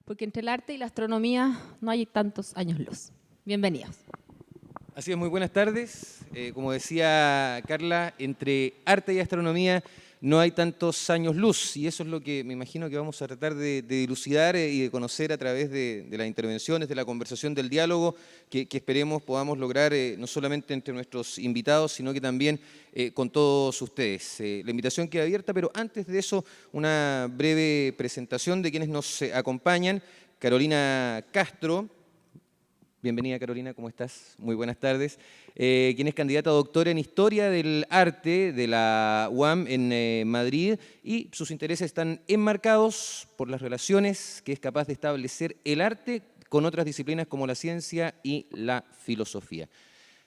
porque entre el arte y la astronomía no hay tantos años luz. Bienvenidos. Así es, muy buenas tardes. Como decía Carla, entre arte y astronomía no hay tantos años luz, y eso es lo que me imagino que vamos a tratar de dilucidar y de conocer a través de las intervenciones, de la conversación, del diálogo, que esperemos podamos lograr no solamente entre nuestros invitados, sino que también con todos ustedes. La invitación queda abierta, pero antes de eso, una breve presentación de quienes nos acompañan. Carolina Castro. Bienvenida, Carolina, ¿cómo estás? Muy buenas tardes. Quien es candidata a doctora en Historia del Arte de la UAM en Madrid, y sus intereses están enmarcados por las relaciones que es capaz de establecer el arte con otras disciplinas como la ciencia y la filosofía.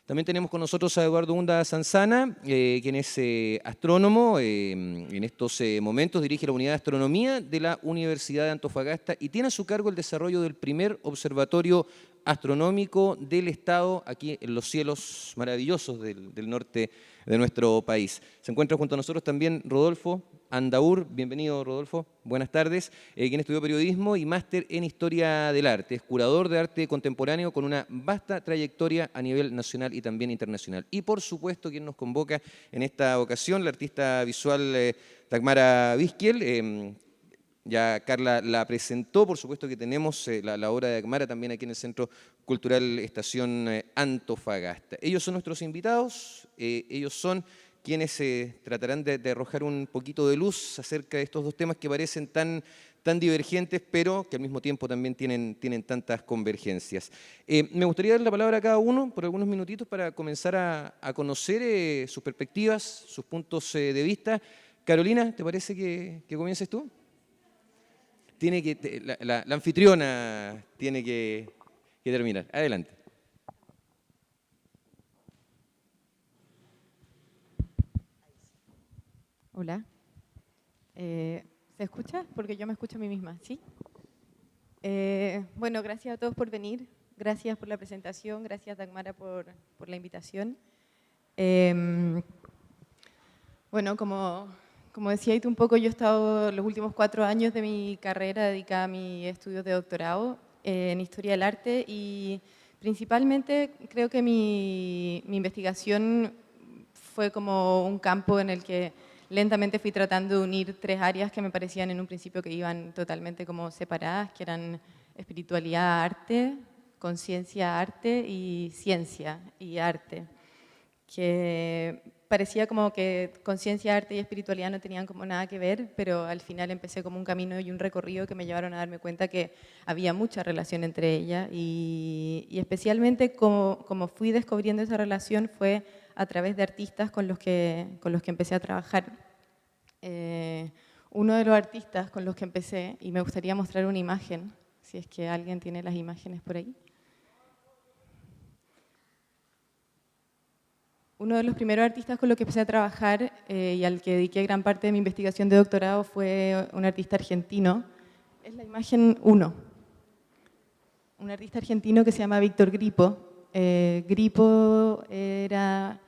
También tenemos con nosotros a Eduardo Hunda Sanzana, quien es astrónomo. En estos momentos dirige la Unidad de Astronomía de la Universidad de Antofagasta y tiene a su cargo el desarrollo del primer observatorio astronómico del Estado aquí en los cielos maravillosos del norte de nuestro país. Se encuentra junto a nosotros también Rodolfo Andaur. Bienvenido, Rodolfo. Buenas tardes. Quien estudió periodismo y máster en Historia del Arte. Es curador de arte contemporáneo con una vasta trayectoria a nivel nacional y también internacional. Y por supuesto, quien nos convoca en esta ocasión, la artista visual Dagmara Vizquiel. Ya Carla la presentó, por supuesto que tenemos la obra de Dagmara también aquí en el Centro Cultural Estación Antofagasta. Ellos son nuestros invitados, ellos son quienes tratarán de arrojar un poquito de luz acerca de estos dos temas que parecen tan divergentes, pero que al mismo tiempo también tienen tantas convergencias. Me gustaría dar la palabra a cada uno por algunos minutitos para comenzar a conocer sus perspectivas, sus puntos de vista. Carolina, ¿te parece que comiences tú? La anfitriona tiene que terminar. Adelante. Hola. ¿Se escucha? Porque yo me escucho a mí misma, ¿sí? Bueno, gracias a todos por venir. Gracias por la presentación. Gracias, Dagmara, por la invitación. Bueno, como decía tú un poco, yo he estado los últimos 4 años de mi carrera dedicada a mis estudios de doctorado en Historia del Arte, y principalmente creo que mi investigación fue como un campo en el que lentamente fui tratando de unir 3 áreas que me parecían en un principio que iban totalmente como separadas, que eran espiritualidad, arte, conciencia, arte, y ciencia y arte, que parecía como que conciencia, arte y espiritualidad no tenían como nada que ver, pero al final empecé como un camino y un recorrido que me llevaron a darme cuenta que había mucha relación entre ellas, y especialmente como fui descubriendo esa relación fue a través de artistas con los que empecé a trabajar. Uno de los artistas con los que empecé, y me gustaría mostrar una imagen, si es que alguien tiene las imágenes por ahí. Uno de los primeros artistas con los que empecé a trabajar y al que dediqué gran parte de mi investigación de doctorado fue un artista argentino. Es la imagen 1. Un artista argentino que se llama Víctor Gripo. Gripo era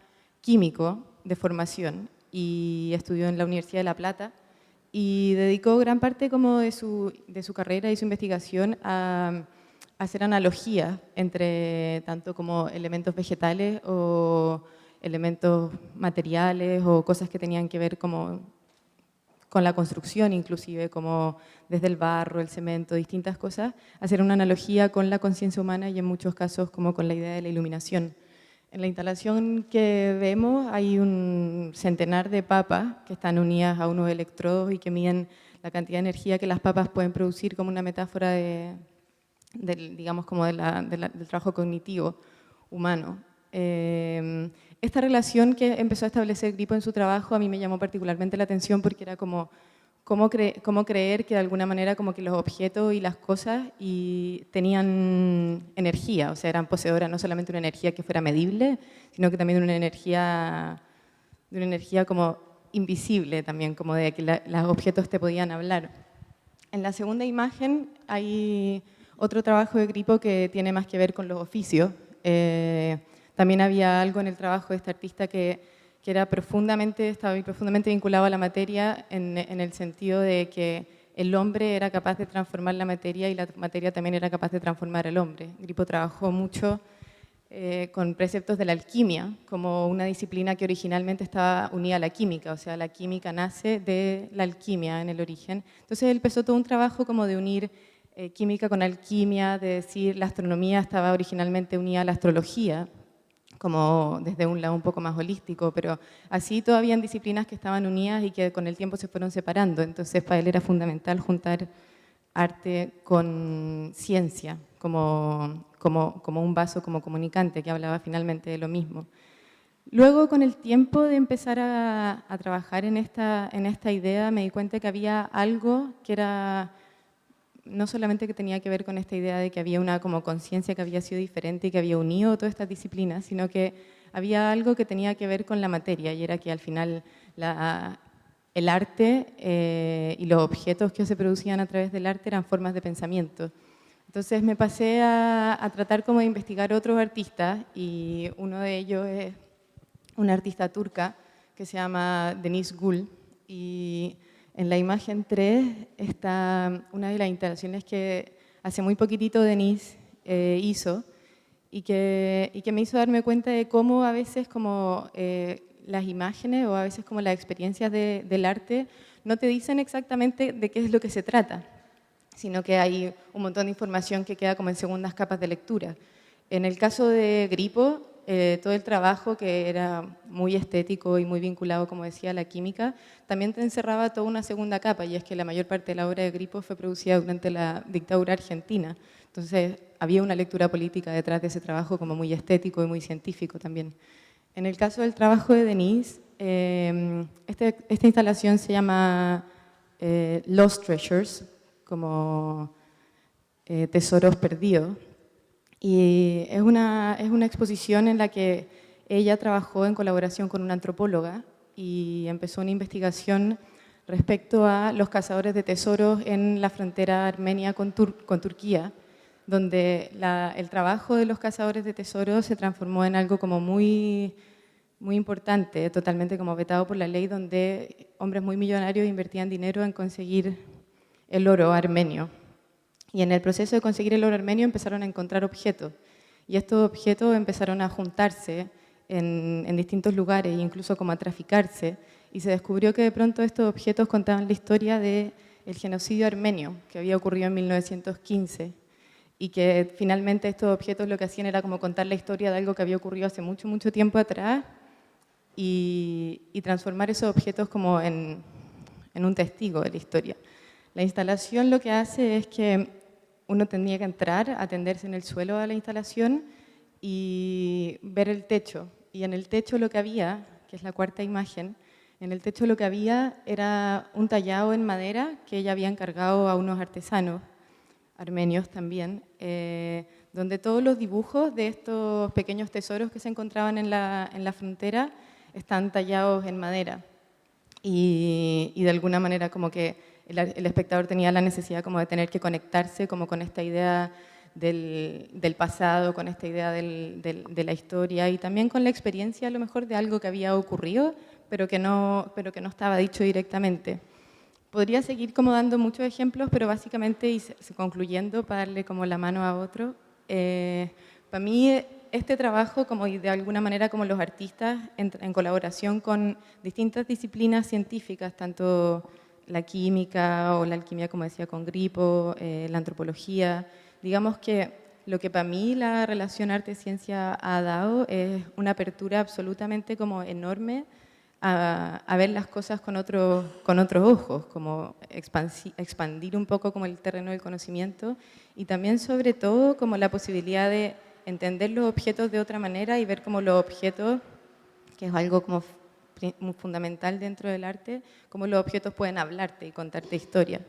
químico de formación y estudió en la Universidad de La Plata, y dedicó gran parte como de su carrera y su investigación a hacer analogías entre tanto como elementos vegetales o elementos materiales o cosas que tenían que ver como con la construcción, inclusive como desde el barro, el cemento, distintas cosas, hacer una analogía con la conciencia humana y en muchos casos como con la idea de la iluminación. En la instalación que vemos hay un centenar de papas que están unidas a unos electrodos y que miden la cantidad de energía que las papas pueden producir, como una metáfora digamos como del trabajo cognitivo humano. Esta relación que empezó a establecer Gripo en su trabajo a mí me llamó particularmente la atención, porque era como cómo creer que de alguna manera como que los objetos y las cosas tenían energía, o sea, eran poseedoras no solamente de una energía que fuera medible, sino que también de una energía como invisible también, como de que los objetos te podían hablar. En la segunda imagen hay otro trabajo de Gripo que tiene más que ver con los oficios. También había algo en el trabajo de este artista que estaba profundamente vinculado a la materia en el sentido de que el hombre era capaz de transformar la materia y la materia también era capaz de transformar al hombre. Grippo trabajó mucho con preceptos de la alquimia, como una disciplina que originalmente estaba unida a la química, o sea, la química nace de la alquimia en el origen. Entonces él empezó todo un trabajo como de unir química con alquimia, de decir la astronomía estaba originalmente unida a la astrología, como desde un lado un poco más holístico, pero así todavía en disciplinas que estaban unidas y que con el tiempo se fueron separando. Entonces para él era fundamental juntar arte con ciencia, como un vaso, como comunicante, que hablaba finalmente de lo mismo. Luego, con el tiempo de empezar a trabajar en esta idea, me di cuenta que había algo que era no solamente que tenía que ver con esta idea de que había una como conciencia que había sido diferente y que había unido todas estas disciplinas, sino que había algo que tenía que ver con la materia, y era que al final el arte y los objetos que se producían a través del arte eran formas de pensamiento. Entonces me pasé a tratar como de investigar otros artistas, y uno de ellos es una artista turca que se llama Deniz Gül, y en la imagen 3 está una de las instalaciones que hace muy poquitito Deniz hizo, y que me hizo darme cuenta de cómo a veces como las imágenes o a veces como las experiencias del arte no te dicen exactamente de qué es lo que se trata, sino que hay un montón de información que queda como en segundas capas de lectura. En el caso de Grippo, todo el trabajo, que era muy estético y muy vinculado, como decía, a la química, también te encerraba toda una segunda capa, y es que la mayor parte de la obra de Grippo fue producida durante la dictadura argentina. Entonces había una lectura política detrás de ese trabajo como muy estético y muy científico también. En el caso del trabajo de Deniz, esta instalación se llama Lost Treasures, como tesoros perdidos. Y es una exposición en la que ella trabajó en colaboración con una antropóloga y empezó una investigación respecto a los cazadores de tesoros en la frontera armenia con Turquía, donde el trabajo de los cazadores de tesoros se transformó en algo como muy, muy importante, totalmente como vetado por la ley, donde hombres muy millonarios invertían dinero en conseguir el oro armenio. Y en el proceso de conseguir el oro armenio empezaron a encontrar objetos, y estos objetos empezaron a juntarse en distintos lugares, e incluso como a traficarse, y se descubrió que de pronto estos objetos contaban la historia del genocidio armenio que había ocurrido en 1915, y que finalmente estos objetos lo que hacían era como contar la historia de algo que había ocurrido hace mucho, mucho tiempo atrás, y transformar esos objetos como en un testigo de la historia. La instalación lo que hace es que uno tenía que entrar, atenderse en el suelo a la instalación y ver el techo. Y en el techo lo que había, que es la cuarta imagen, en el techo lo que había era un tallado en madera que ella había encargado a unos artesanos armenios también, donde todos los dibujos de estos pequeños tesoros que se encontraban en la frontera están tallados en madera. Y de alguna manera como que el espectador tenía la necesidad como de tener que conectarse como con esta idea del pasado, con esta idea de la historia, y también con la experiencia a lo mejor de algo que había ocurrido, pero que no estaba dicho directamente. Podría seguir como dando muchos ejemplos, pero básicamente, y concluyendo, para darle como la mano a otro, para mí este trabajo, como de alguna manera como los artistas, en colaboración con distintas disciplinas científicas, tanto la química o la alquimia, como decía, con Grippo, la antropología, digamos que lo que para mí la relación arte-ciencia ha dado es una apertura absolutamente como enorme a ver las cosas con otros ojos, como expandir un poco como el terreno del conocimiento, y también sobre todo como la posibilidad de entender los objetos de otra manera y ver como los objetos, que es algo como muy fundamental dentro del arte, cómo los objetos pueden hablarte y contarte historia.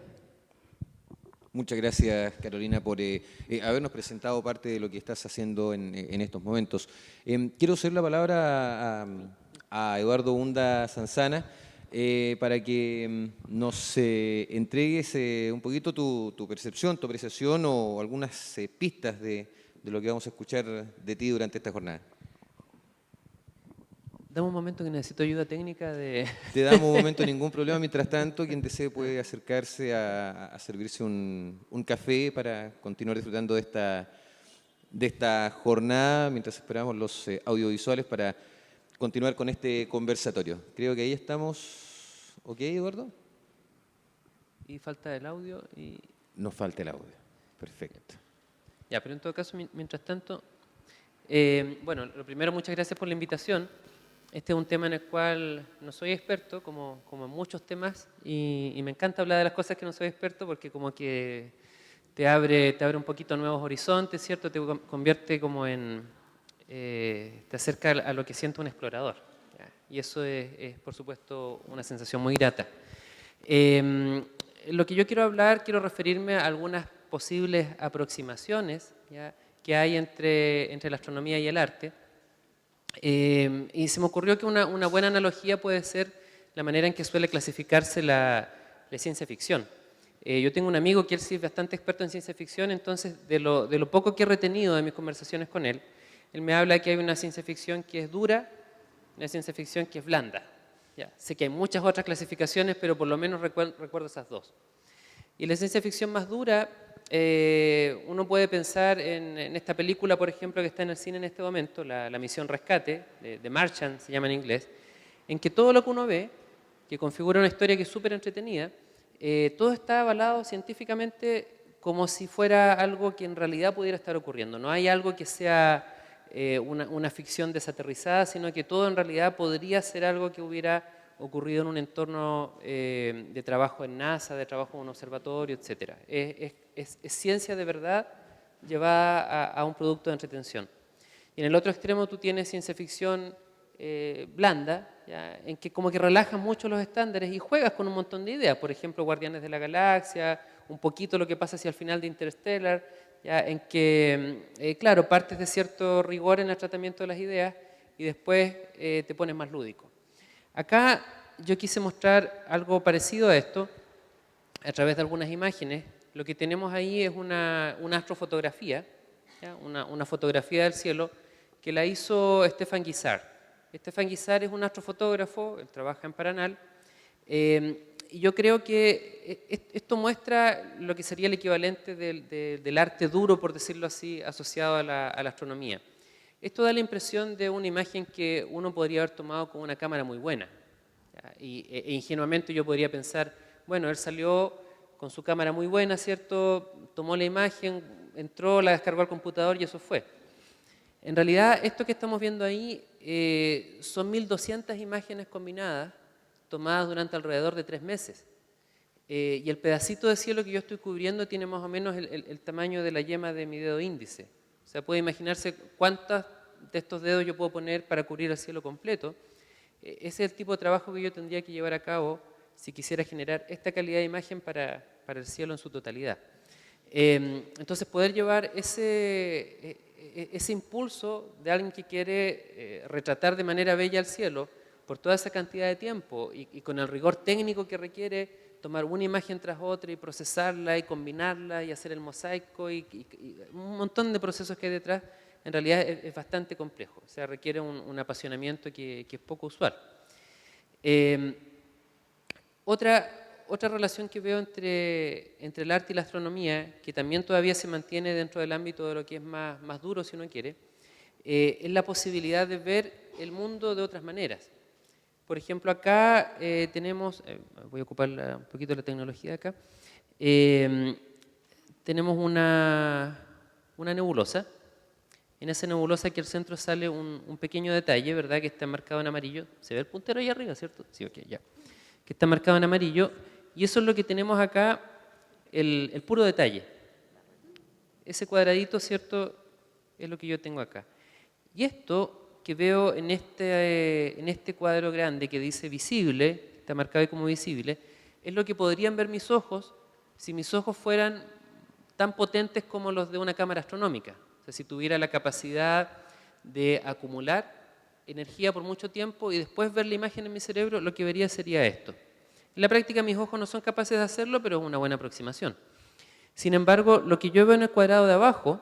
Muchas gracias, Carolina, por habernos presentado parte de lo que estás haciendo en estos momentos. Quiero ceder la palabra a Eduardo Hunda Sanzana para que nos entregues un poquito tu percepción, tu apreciación o algunas pistas de lo que vamos a escuchar de ti durante esta jornada. Dame un momento que necesito ayuda técnica de... Te damos un momento, ningún problema. Mientras tanto, quien desee puede acercarse a servirse un café para continuar disfrutando de esta jornada, mientras esperamos los audiovisuales para continuar con este conversatorio. Creo que ahí estamos. ¿Ok, Eduardo? Y falta el audio y... Nos falta el audio. Perfecto. Ya, pero en todo caso, mientras tanto... bueno, lo primero, muchas gracias por la invitación. Este es un tema en el cual no soy experto, como en muchos temas, y me encanta hablar de las cosas que no soy experto porque como que te abre un poquito nuevos horizontes, ¿cierto? Te convierte como en... te acerca a lo que siente un explorador. ¿Ya? Y eso es, por supuesto, una sensación muy grata. Lo que yo quiero hablar, quiero referirme a algunas posibles aproximaciones, ¿ya?, que hay entre la astronomía y el arte. Y se me ocurrió que una buena analogía puede ser la manera en que suele clasificarse la ciencia ficción. Yo tengo un amigo que él sí es bastante experto en ciencia ficción, entonces de lo poco que he retenido de mis conversaciones con él, él me habla que hay una ciencia ficción que es dura, una ciencia ficción que es blanda. Ya, sé que hay muchas otras clasificaciones, pero por lo menos recuerdo esas dos. Y la ciencia ficción más dura, uno puede pensar en esta película, por ejemplo, que está en el cine en este momento, la Misión Rescate, de Martian se llama en inglés, en que todo lo que uno ve, que configura una historia que es súper entretenida, todo está avalado científicamente como si fuera algo que en realidad pudiera estar ocurriendo. No hay algo que sea una ficción desaterrizada, sino que todo en realidad podría ser algo que hubiera ocurrido en un entorno de trabajo en NASA, de trabajo en un observatorio, etc. Es ciencia de verdad llevada a un producto de entretención. Y en el otro extremo tú tienes ciencia ficción blanda, ¿ya?, en que como que relajas mucho los estándares y juegas con un montón de ideas. Por ejemplo, Guardianes de la Galaxia, un poquito lo que pasa hacia el final de Interstellar, ¿ya?, en que, claro, partes de cierto rigor en el tratamiento de las ideas y después te pones más lúdico. Acá yo quise mostrar algo parecido a esto a través de algunas imágenes. Lo que tenemos ahí es una astrofotografía, ¿ya?, una fotografía del cielo que la hizo Stefan Guissard. Stefan Guissard es un astrofotógrafo, él trabaja en Paranal, y yo creo que esto muestra lo que sería el equivalente del arte duro, por decirlo así, asociado a la astronomía. Esto da la impresión de una imagen que uno podría haber tomado con una cámara muy buena. E ingenuamente yo podría pensar, bueno, él salió con su cámara muy buena, ¿cierto? Tomó la imagen, entró, la descargó al computador y eso fue. En realidad, esto que estamos viendo ahí son 1200 imágenes combinadas tomadas durante alrededor de 3 meses. Y el pedacito de cielo que yo estoy cubriendo tiene más o menos el tamaño de la yema de mi dedo índice. O sea, puede imaginarse cuántos de estos dedos yo puedo poner para cubrir el cielo completo. Ese es el tipo de trabajo que yo tendría que llevar a cabo si quisiera generar esta calidad de imagen para el cielo en su totalidad. Entonces, poder llevar ese impulso de alguien que quiere retratar de manera bella el cielo por toda esa cantidad de tiempo y con el rigor técnico que requiere tomar una imagen tras otra y procesarla y combinarla y hacer el mosaico y un montón de procesos que hay detrás, en realidad es bastante complejo. O sea, requiere un apasionamiento que es poco usual. Otra relación que veo entre el arte y la astronomía, que también todavía se mantiene dentro del ámbito de lo que es más duro, si uno quiere, es la posibilidad de ver el mundo de otras maneras. Por ejemplo, acá tenemos, voy a ocupar un poquito la tecnología de acá, tenemos una nebulosa. En esa nebulosa aquí al centro sale un pequeño detalle, ¿verdad?, que está marcado en amarillo. ¿Se ve el puntero ahí arriba, cierto? Sí, ok, ya. Que está marcado en amarillo. Y eso es lo que tenemos acá, el puro detalle. Ese cuadradito, ¿cierto?, es lo que yo tengo acá. Y esto que veo en este cuadro grande que dice visible, está marcado ahí como visible, es lo que podrían ver mis ojos si mis ojos fueran tan potentes como los de una cámara astronómica. O sea, si tuviera la capacidad de acumular energía por mucho tiempo y después ver la imagen en mi cerebro, lo que vería sería esto. En la práctica mis ojos no son capaces de hacerlo, pero es una buena aproximación. Sin embargo, lo que yo veo en el cuadrado de abajo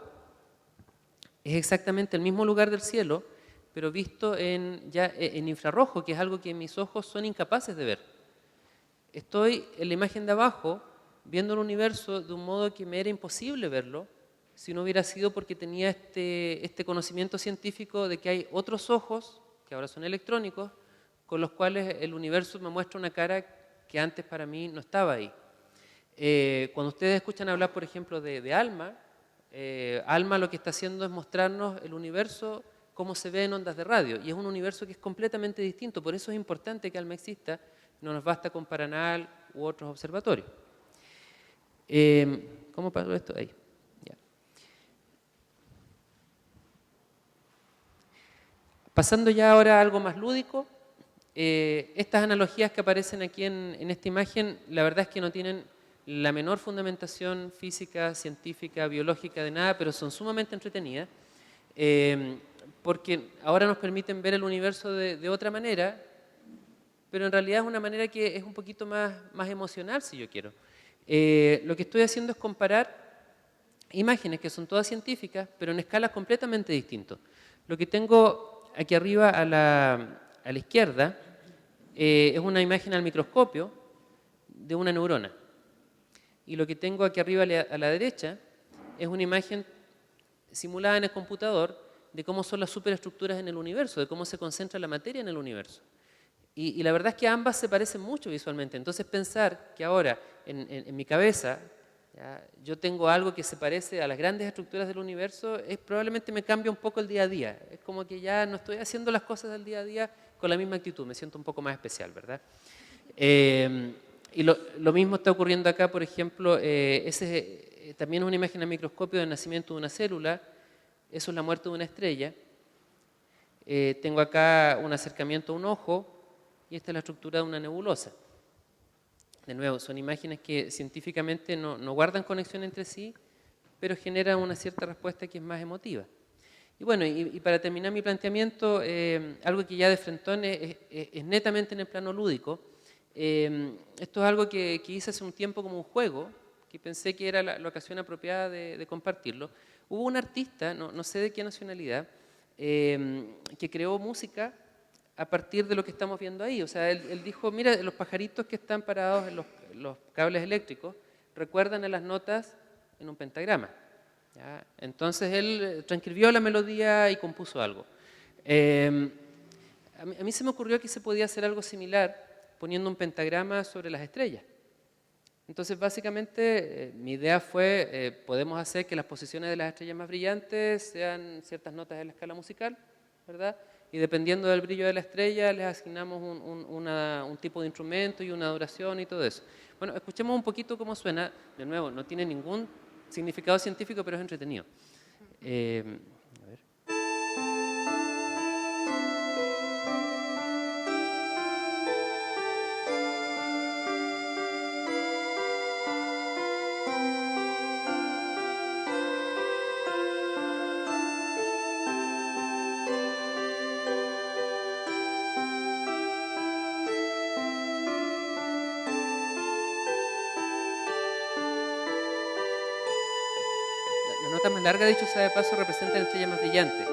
es exactamente el mismo lugar del cielo, pero visto en infrarrojo, que es algo que mis ojos son incapaces de ver. Estoy en la imagen de abajo viendo el universo de un modo que me era imposible verlo si no hubiera sido porque tenía este conocimiento científico de que hay otros ojos, que ahora son electrónicos, con los cuales el universo me muestra una cara que antes para mí no estaba ahí. Cuando ustedes escuchan hablar, por ejemplo, de ALMA, ALMA lo que está haciendo es mostrarnos el universo cómo se ve en ondas de radio, y es un universo que es completamente distinto, por eso es importante que ALMA exista, no nos basta con Paranal u otros observatorios. ¿Cómo pasó esto? Ahí. Ya. Pasando ya ahora a algo más lúdico, estas analogías que aparecen aquí en esta imagen, la verdad es que no tienen la menor fundamentación física, científica, biológica, de nada, pero son sumamente entretenidas, porque ahora nos permiten ver el universo de otra manera, pero en realidad es una manera que es un poquito más emocional, si yo quiero. Lo que estoy haciendo es comparar imágenes que son todas científicas, pero en escalas completamente distintas. Lo que tengo aquí arriba a la izquierda es una imagen al microscopio de una neurona. Y lo que tengo aquí arriba a la derecha es una imagen simulada en el computador de cómo son las superestructuras en el universo, de cómo se concentra la materia en el universo. Y la verdad es que ambas se parecen mucho visualmente. Entonces pensar que ahora en mi cabeza ¿ya? Yo tengo algo que se parece a las grandes estructuras del universo, probablemente me cambia un poco el día a día. Es como que ya no estoy haciendo las cosas del día a día con la misma actitud, me siento un poco más especial, ¿verdad? Y lo mismo está ocurriendo acá, por ejemplo, también es una imagen al microscopio del nacimiento de una célula, eso es la muerte de una estrella. Tengo acá un acercamiento a un ojo y esta es la estructura de una nebulosa. De nuevo, son imágenes que científicamente no guardan conexión entre sí, pero generan una cierta respuesta que es más emotiva. Y bueno, y para terminar mi planteamiento, algo que ya de frentón es netamente en el plano lúdico. Esto es algo que hice hace un tiempo como un juego, que pensé que era la ocasión apropiada de compartirlo. Hubo un artista, no sé de qué nacionalidad, que creó música a partir de lo que estamos viendo ahí. O sea, él dijo, mira, los pajaritos que están parados en los cables eléctricos recuerdan a las notas en un pentagrama. ¿Ya? Entonces él transcribió la melodía y compuso algo. A mí se me ocurrió que se podía hacer algo similar poniendo un pentagrama sobre las estrellas. Entonces básicamente mi idea fue, podemos hacer que las posiciones de las estrellas más brillantes sean ciertas notas de la escala musical, ¿verdad? Y dependiendo del brillo de la estrella les asignamos un tipo de instrumento y una duración y todo eso. Bueno, escuchemos un poquito cómo suena. De nuevo, no tiene ningún significado científico, pero es entretenido. A ver. Las notas más largas, dicho sea de paso, representan estrellas más brillantes.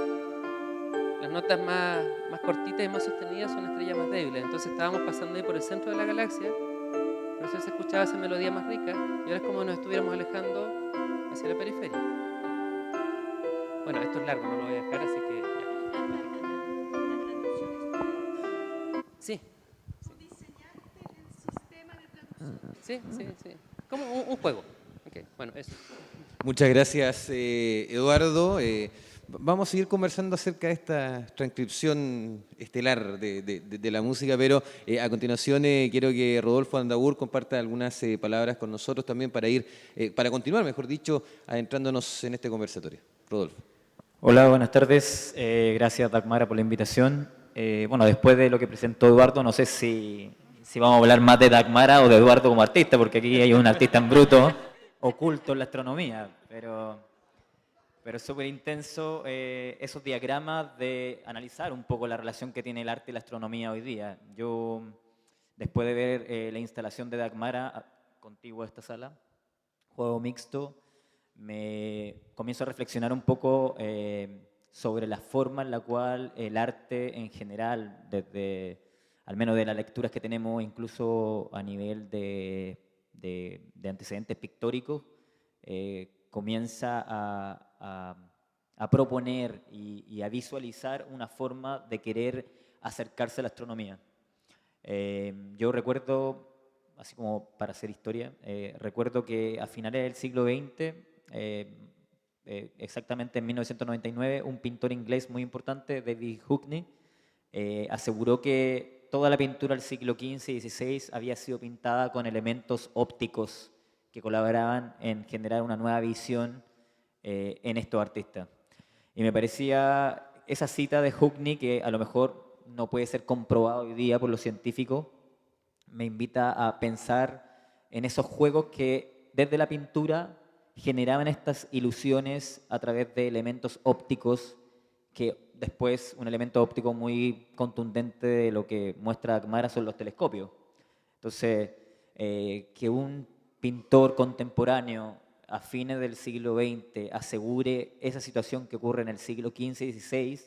Las notas más cortitas y más sostenidas son estrellas más débiles. Entonces estábamos pasando ahí por el centro de la galaxia, por eso se escuchaba esa melodía más rica, y ahora es como nos estuviéramos alejando hacia la periferia. Bueno, esto es largo, no lo voy a dejar, así que ya. Sí. Sí. Como un juego. Okay, bueno, eso. Muchas gracias, Eduardo. Vamos a seguir conversando acerca de esta transcripción estelar de la música, pero a continuación quiero que Rodolfo Andaur comparta algunas palabras con nosotros también para continuar, mejor dicho, adentrándonos en este conversatorio. Rodolfo. Hola, buenas tardes. Gracias, Dagmara, por la invitación. Bueno, después de lo que presentó Eduardo, no sé si vamos a hablar más de Dagmara o de Eduardo como artista, porque aquí hay un artista en bruto, oculto en la astronomía, pero es súper intenso esos diagramas de analizar un poco la relación que tiene el arte y la astronomía hoy día. Yo, después de ver la instalación de Dagmara contigo a esta sala, juego mixto, me comienzo a reflexionar un poco sobre la forma en la cual el arte en general, desde al menos de las lecturas que tenemos, incluso a nivel de antecedentes pictóricos, comienza a proponer y a visualizar una forma de querer acercarse a la astronomía. Yo recuerdo, así como para hacer historia, recuerdo que a finales del siglo XX, exactamente en 1999, un pintor inglés muy importante, David Hockney, aseguró que toda la pintura del siglo XV y XVI había sido pintada con elementos ópticos que colaboraban en generar una nueva visión en estos artistas. Y me parecía esa cita de Hockney, que a lo mejor no puede ser comprobado hoy día por los científicos, me invita a pensar en esos juegos que desde la pintura generaban estas ilusiones a través de elementos ópticos, que después un elemento óptico muy contundente de lo que muestra Dagmara son los telescopios. Entonces, que un pintor contemporáneo a fines del siglo XX asegure esa situación que ocurre en el siglo XV y XVI,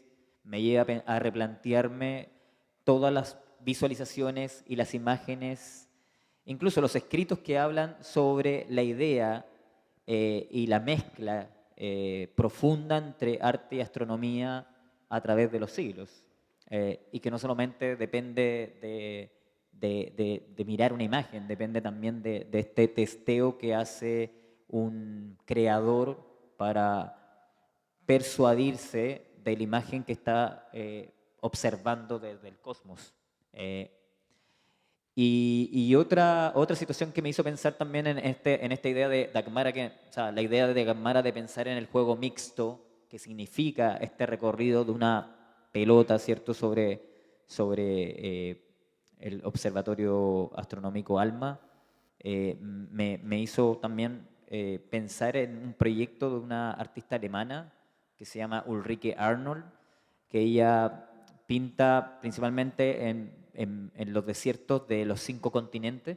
me lleva a replantearme todas las visualizaciones y las imágenes, incluso los escritos que hablan sobre la idea y la mezcla profunda entre arte y astronomía a través de los siglos. Y que no solamente depende de mirar una imagen, depende también de este testeo que hace un creador para persuadirse de la imagen que está observando desde el cosmos. Y otra situación que me hizo pensar también en esta idea de Dagmara, o sea, la idea de Dagmara de pensar en el juego mixto, que significa este recorrido de una pelota, ¿cierto?, sobre el Observatorio Astronómico ALMA, me hizo también pensar en un proyecto de una artista alemana que se llama Ulrike Arnold, que ella pinta principalmente en los desiertos de los 5 continentes.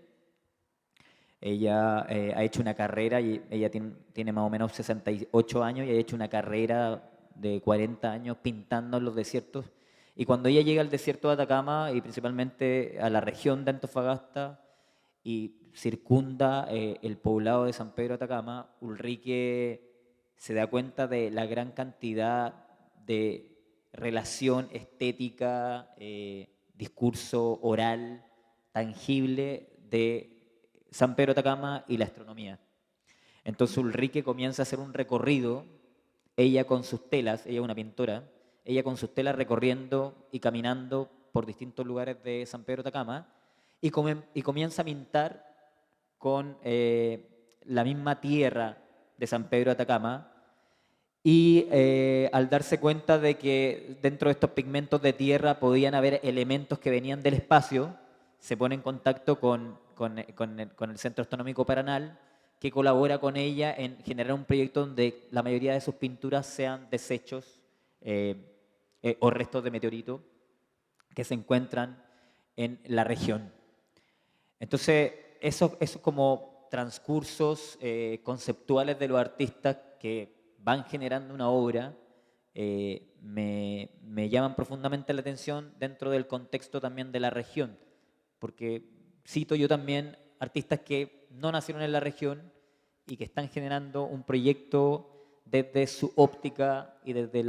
Ella ha hecho una carrera, y ella tiene más o menos 68 años, y ha hecho una carrera de 40 años pintando en los desiertos. Y cuando ella llega al desierto de Atacama, y principalmente a la región de Antofagasta, y circunda el poblado de San Pedro de Atacama, Ulrike se da cuenta de la gran cantidad de relación estética, discurso oral, tangible de San Pedro de Atacama y la astronomía. Entonces Ulrike comienza a hacer un recorrido, ella con sus telas, ella es una pintora, ella con sus telas recorriendo y caminando por distintos lugares de San Pedro de Atacama, y comienza a pintar con la misma tierra de San Pedro de Atacama, y al darse cuenta de que dentro de estos pigmentos de tierra podían haber elementos que venían del espacio, se pone en contacto con el Centro Astronómico Paranal, que colabora con ella en generar un proyecto donde la mayoría de sus pinturas sean desechos o restos de meteorito que se encuentran en la región. Entonces, esos como transcursos conceptuales de los artistas que van generando una obra me llaman profundamente la atención dentro del contexto también de la región, porque cito yo también artistas que no nacieron en la región y que están generando un proyecto desde su óptica y desde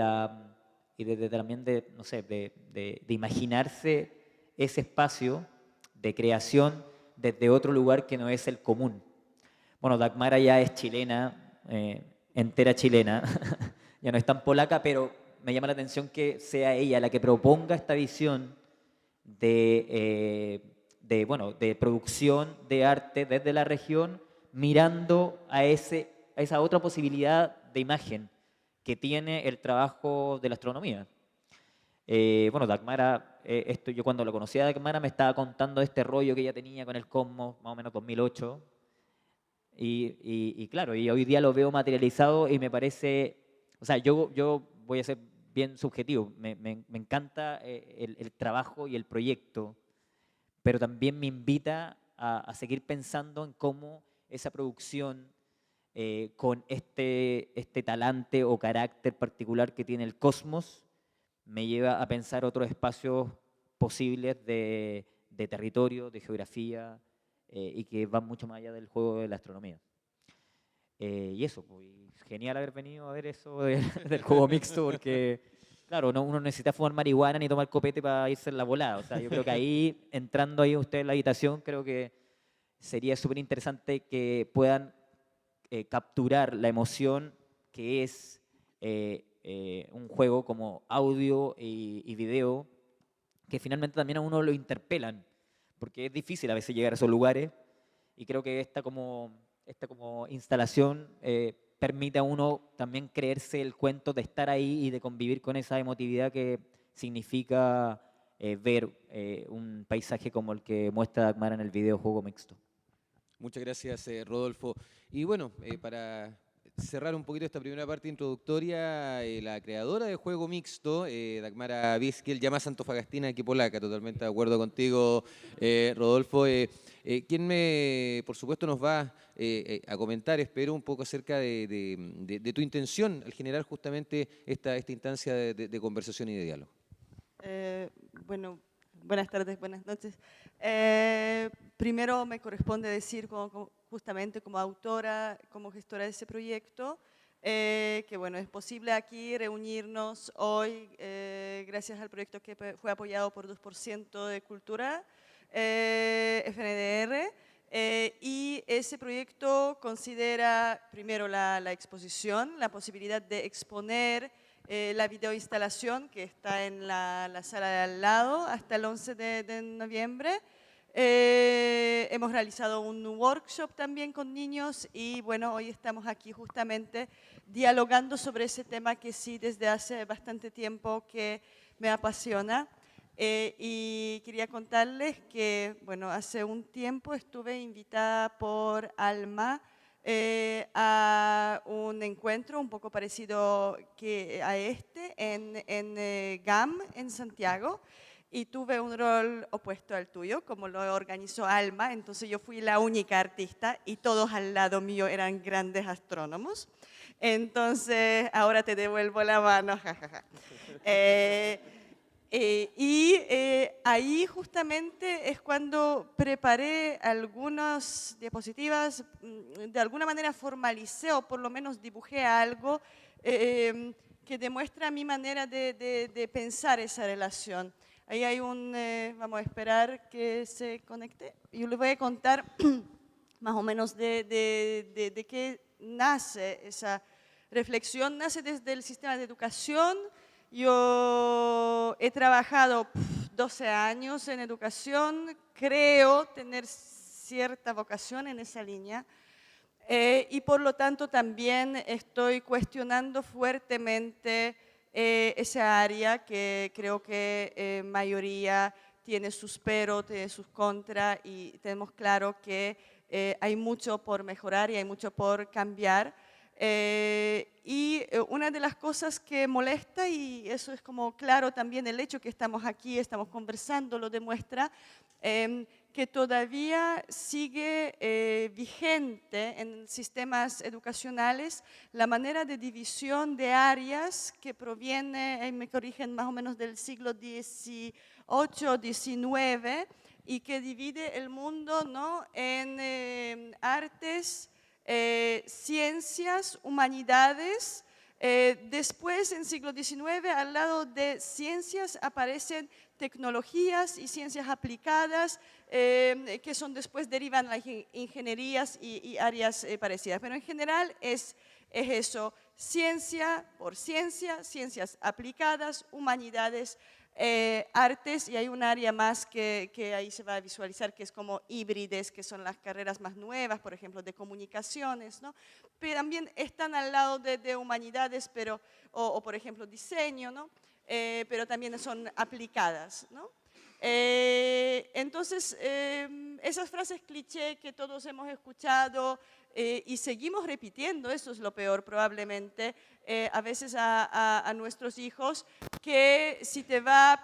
también no sé, de imaginarse ese espacio de creación desde otro lugar que no es el común. Bueno, Dagmara ya es chilena, entera chilena, ya no es tan polaca, pero me llama la atención que sea ella la que proponga esta visión de producción de arte desde la región, mirando a esa otra posibilidad de imagen que tiene el trabajo de la astronomía. Dagmara, yo cuando lo conocí a Dagmara me estaba contando este rollo que ella tenía con el cosmos, más o menos 2008, y claro, y hoy día lo veo materializado y me parece, o sea, yo voy a ser bien subjetivo, me encanta el trabajo y el proyecto, pero también me invita a seguir pensando en cómo esa producción con este talante o carácter particular que tiene el cosmos, me lleva a pensar otros espacios posibles de territorio, de geografía, y que van mucho más allá del juego de la astronomía. Y eso, pues, genial haber venido a ver eso del juego mixto, porque, claro, uno necesita fumar marihuana ni tomar copete para irse en la volada. O sea, yo creo que ahí, entrando ahí ustedes en la habitación, creo que sería súper interesante que puedan capturar la emoción que es un juego como audio y video, que finalmente también a uno lo interpelan, porque es difícil a veces llegar a esos lugares, y creo que esta como instalación permite a uno también creerse el cuento de estar ahí y de convivir con esa emotividad que significa ver un paisaje como el que muestra Dagmara en el videojuego mixto. Muchas gracias, Rodolfo. Y bueno, para cerrar un poquito esta primera parte introductoria, la creadora de Juego Mixto, Dagmara Bisquiel, ya más antofagastina que polaca, totalmente de acuerdo contigo, Rodolfo, quien por supuesto nos va a comentar, espero, un poco acerca de tu intención al generar justamente esta instancia de conversación y de diálogo. Bueno, buenas tardes, buenas noches. Primero me corresponde decir justamente como autora, como gestora de ese proyecto, que bueno, es posible aquí reunirnos hoy gracias al proyecto que fue apoyado por 2% de Cultura, FNDR, y ese proyecto considera primero la exposición, la posibilidad de exponer la videoinstalación que está en la sala de al lado hasta el 11 de noviembre. Hemos realizado un workshop también con niños y bueno, hoy estamos aquí justamente dialogando sobre ese tema que sí desde hace bastante tiempo que me apasiona. Y quería contarles que, bueno, hace un tiempo estuve invitada por Alma a un encuentro un poco parecido a este en GAM, en Santiago, y tuve un rol opuesto al tuyo, como lo organizó Alma, entonces yo fui la única artista y todos al lado mío eran grandes astrónomos, entonces ahora te devuelvo la mano, jajaja. Ahí justamente es cuando preparé algunas diapositivas, de alguna manera formalicé o por lo menos dibujé algo que demuestra mi manera de pensar esa relación. Ahí hay vamos a esperar que se conecte. Yo les voy a contar más o menos de qué nace esa reflexión. Nace desde el sistema de educación. Yo he trabajado 12 años en educación, creo tener cierta vocación en esa línea y por lo tanto también estoy cuestionando fuertemente esa área que creo que mayoría tiene sus peros, tiene sus contras y tenemos claro que hay mucho por mejorar y hay mucho por cambiar. Una de las cosas que molesta, y eso es como claro también el hecho que estamos aquí, estamos conversando, lo demuestra, que todavía sigue vigente en sistemas educacionales la manera de división de áreas que proviene, me corrigen, más o menos del siglo XVIII, XIX, y que divide el mundo, ¿no?, en artes, ciencias, humanidades. Después, en siglo XIX, al lado de ciencias aparecen tecnologías y ciencias aplicadas, que son después derivan las ingenierías y áreas parecidas. Pero en general es eso, ciencia por ciencia, ciencias aplicadas, humanidades, artes, y hay un área más que ahí se va a visualizar, que es como híbrides, que son las carreras más nuevas, por ejemplo, de comunicaciones, ¿no? Pero también están al lado de humanidades, o por ejemplo, diseño, ¿no? Pero también son aplicadas, ¿no? Entonces, esas frases cliché que todos hemos escuchado y seguimos repitiendo, eso es lo peor probablemente, a veces a nuestros hijos, que si te va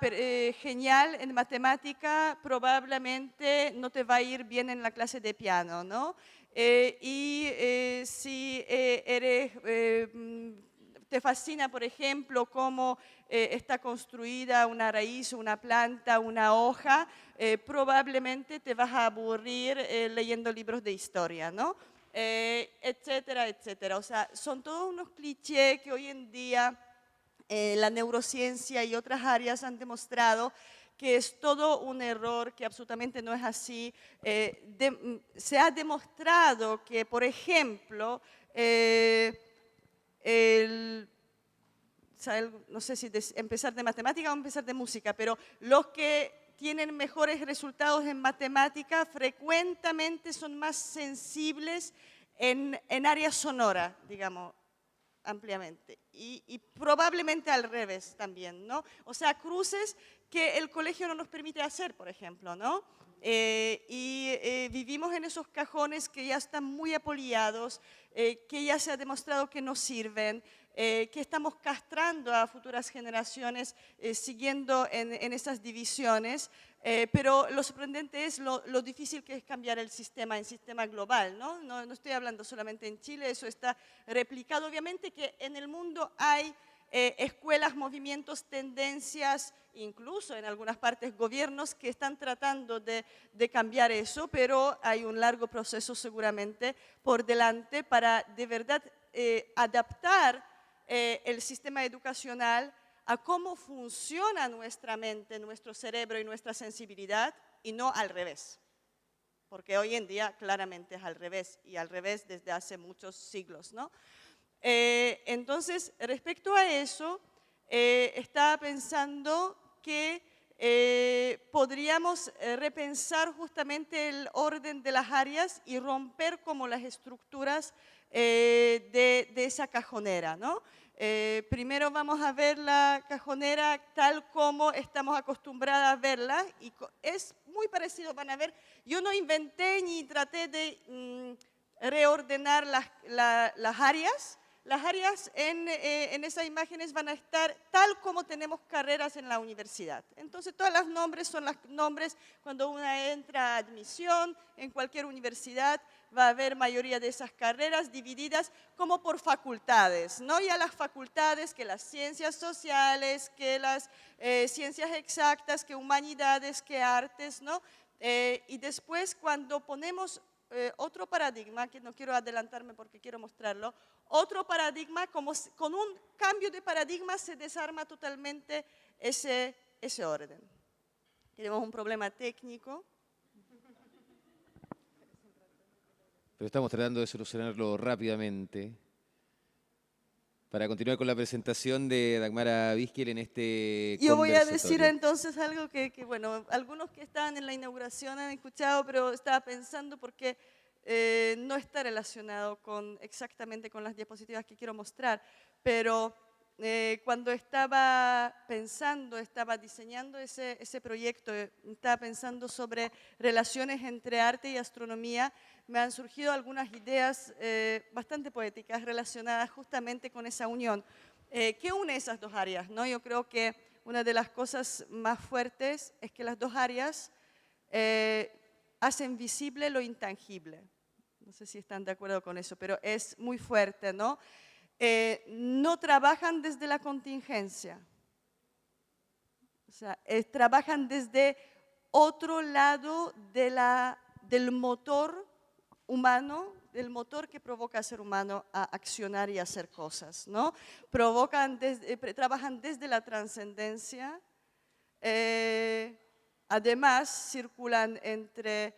genial en matemática, probablemente no te va a ir bien en la clase de piano, ¿no? Si te fascina, por ejemplo, cómo está construida una raíz, una planta, una hoja, probablemente te vas a aburrir leyendo libros de historia, ¿no? Etcétera, etcétera. O sea, son todos unos clichés que hoy en día la neurociencia y otras áreas han demostrado que es todo un error, que absolutamente no es así. Se ha demostrado que, por ejemplo, no sé si empezar de matemática o empezar de música, pero los que tienen mejores resultados en matemática frecuentemente son más sensibles en área sonora, digamos, ampliamente. Y probablemente al revés también, ¿no? O sea, cruces que el colegio no nos permite hacer, por ejemplo, ¿no? Vivimos en esos cajones que ya están muy apolillados, que ya se ha demostrado que no sirven, que estamos castrando a futuras generaciones siguiendo en esas divisiones, pero lo sorprendente es lo difícil que es cambiar el sistema en sistema global, ¿no? No estoy hablando solamente en Chile, eso está replicado. Obviamente que en el mundo hay escuelas, movimientos, tendencias, incluso en algunas partes gobiernos que están tratando de cambiar eso, pero hay un largo proceso seguramente por delante para de verdad adaptar el sistema educacional a cómo funciona nuestra mente, nuestro cerebro y nuestra sensibilidad, y no al revés. Porque hoy en día claramente es al revés, y al revés desde hace muchos siglos, ¿no? Entonces, respecto a eso, estaba pensando que podríamos repensar justamente el orden de las áreas y romper como las estructuras de esa cajonera, ¿no? Primero vamos a ver la cajonera tal como estamos acostumbradas a verla, y es muy parecido, van a ver. Yo no inventé ni traté de reordenar las áreas. Las áreas en esas imágenes van a estar tal como tenemos carreras en la universidad. Entonces, todos los nombres son los nombres cuando uno entra a admisión en cualquier universidad. Va a haber mayoría de esas carreras divididas como por facultades, ¿no? Ya las facultades, que las ciencias sociales, que las ciencias exactas, que humanidades, que artes, ¿no? Y después, cuando ponemos otro paradigma, que no quiero adelantarme porque quiero mostrarlo, otro paradigma, como con un cambio de paradigma se desarma totalmente ese orden. Tenemos un problema técnico. Pero estamos tratando de solucionarlo rápidamente para continuar con la presentación de Dagmara Vizquel en este Yo voy a decir conversatorio. entonces algo que, bueno, algunos que estaban en la inauguración han escuchado, pero estaba pensando porque no está relacionado exactamente con las diapositivas que quiero mostrar, pero cuando estaba pensando, estaba diseñando ese proyecto, estaba pensando sobre relaciones entre arte y astronomía, me han surgido algunas ideas bastante poéticas relacionadas justamente con esa unión. ¿Qué une esas dos áreas, ¿no? Yo creo que una de las cosas más fuertes es que las dos áreas hacen visible lo intangible. No sé si están de acuerdo con eso, pero es muy fuerte, ¿no? No trabajan desde la contingencia. O sea, trabajan desde otro lado del motor humano, del motor que provoca al ser humano a accionar y a hacer cosas, ¿no? Trabajan desde la trascendencia, además circulan entre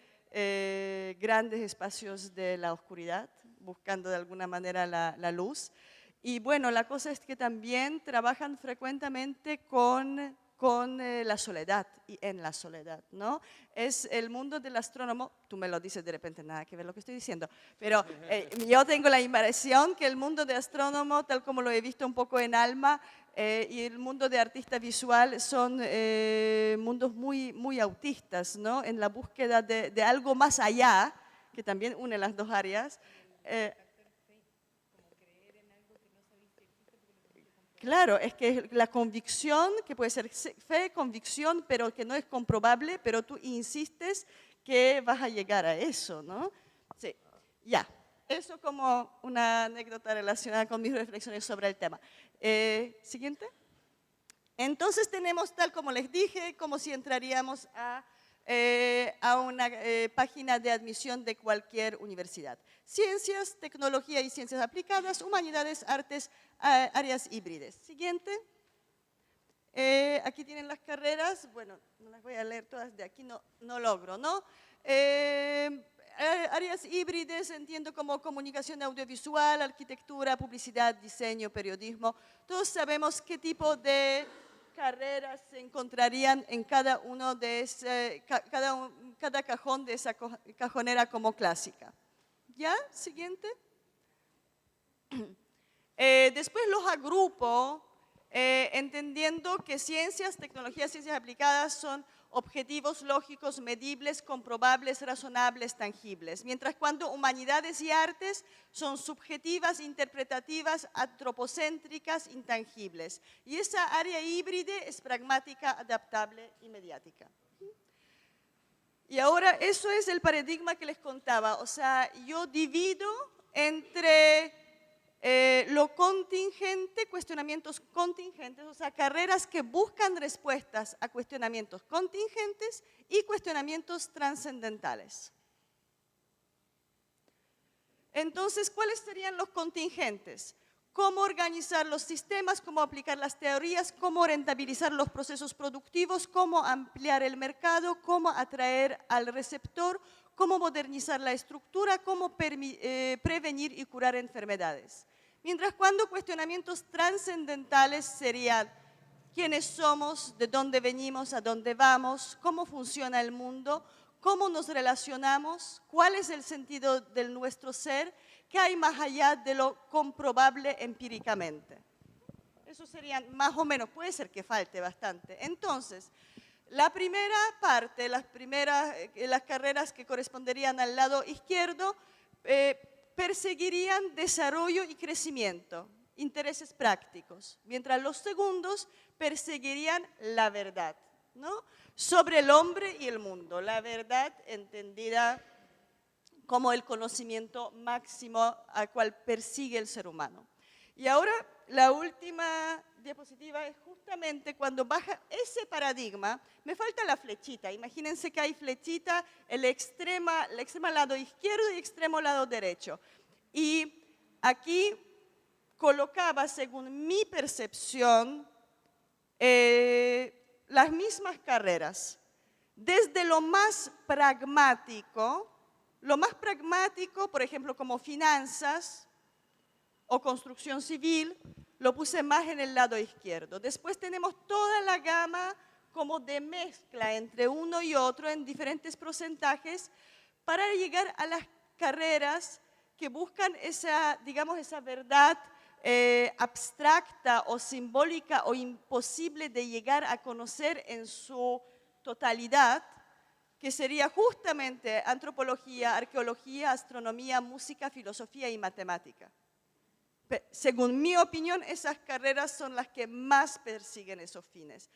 grandes espacios de la oscuridad, buscando de alguna manera la luz. Y bueno, la cosa es que también trabajan frecuentemente con la soledad y en la soledad, ¿no? Es el mundo del astrónomo, tú me lo dices de repente, nada que ver lo que estoy diciendo, pero yo tengo la impresión que el mundo de astrónomo, tal como lo he visto un poco en Alma, y el mundo de artista visual son mundos muy, muy autistas, ¿no? En la búsqueda de algo más allá, que también une las dos áreas. Claro, es que la convicción, que puede ser fe, convicción, pero que no es comprobable, pero tú insistes que vas a llegar a eso, ¿no? Sí. Ya, eso como una anécdota relacionada con mis reflexiones sobre el tema. Siguiente. Entonces tenemos, tal como les dije, como si entraríamos a una página de admisión de cualquier universidad. Ciencias, tecnología y ciencias aplicadas, humanidades, artes, áreas híbridas. Siguiente. Aquí tienen las carreras. Bueno, no las voy a leer todas de aquí, no logro, ¿no? Áreas híbridas entiendo como comunicación audiovisual, arquitectura, publicidad, diseño, periodismo. Todos sabemos qué tipo de carreras se encontrarían en cada uno de cada cajón de esa cajonera como clásica. ¿Ya? Siguiente. Después los agrupo entendiendo que ciencias, tecnologías, ciencias aplicadas son objetivos lógicos, medibles, comprobables, razonables, tangibles. Mientras cuando humanidades y artes son subjetivas, interpretativas, antropocéntricas, intangibles. Y esa área híbrida es pragmática, adaptable y mediática. Y ahora eso es el paradigma que les contaba. O sea, yo divido entre lo contingente, cuestionamientos contingentes, o sea, carreras que buscan respuestas a cuestionamientos contingentes y cuestionamientos trascendentales. Entonces, ¿cuáles serían los contingentes? Cómo organizar los sistemas, cómo aplicar las teorías, cómo rentabilizar los procesos productivos, cómo ampliar el mercado, cómo atraer al receptor, cómo modernizar la estructura, cómo prevenir y curar enfermedades. Mientras cuando cuestionamientos trascendentales serían quiénes somos, de dónde venimos, a dónde vamos, cómo funciona el mundo, cómo nos relacionamos, cuál es el sentido de nuestro ser, qué hay más allá de lo comprobable empíricamente. Eso serían más o menos, puede ser que falte bastante. Entonces, la primera parte, las carreras que corresponderían al lado izquierdo, perseguirían desarrollo y crecimiento, intereses prácticos, mientras los segundos perseguirían la verdad, ¿no? Sobre el hombre y el mundo, la verdad entendida como el conocimiento máximo al cual persigue el ser humano. Y ahora la última diapositiva es justamente cuando baja ese paradigma, me falta la flechita, imagínense que hay flechita, el extremo lado izquierdo y extremo lado derecho. Y aquí colocaba, según mi percepción, las mismas carreras, desde lo más pragmático, por ejemplo, como finanzas o construcción civil, lo puse más en el lado izquierdo. Después tenemos toda la gama como de mezcla entre uno y otro en diferentes porcentajes para llegar a las carreras que buscan esa, digamos, esa verdad abstracta o simbólica o imposible de llegar a conocer en su totalidad, que sería justamente antropología, arqueología, astronomía, música, filosofía y matemática. Según mi opinión, esas carreras son las que más persiguen esos fines.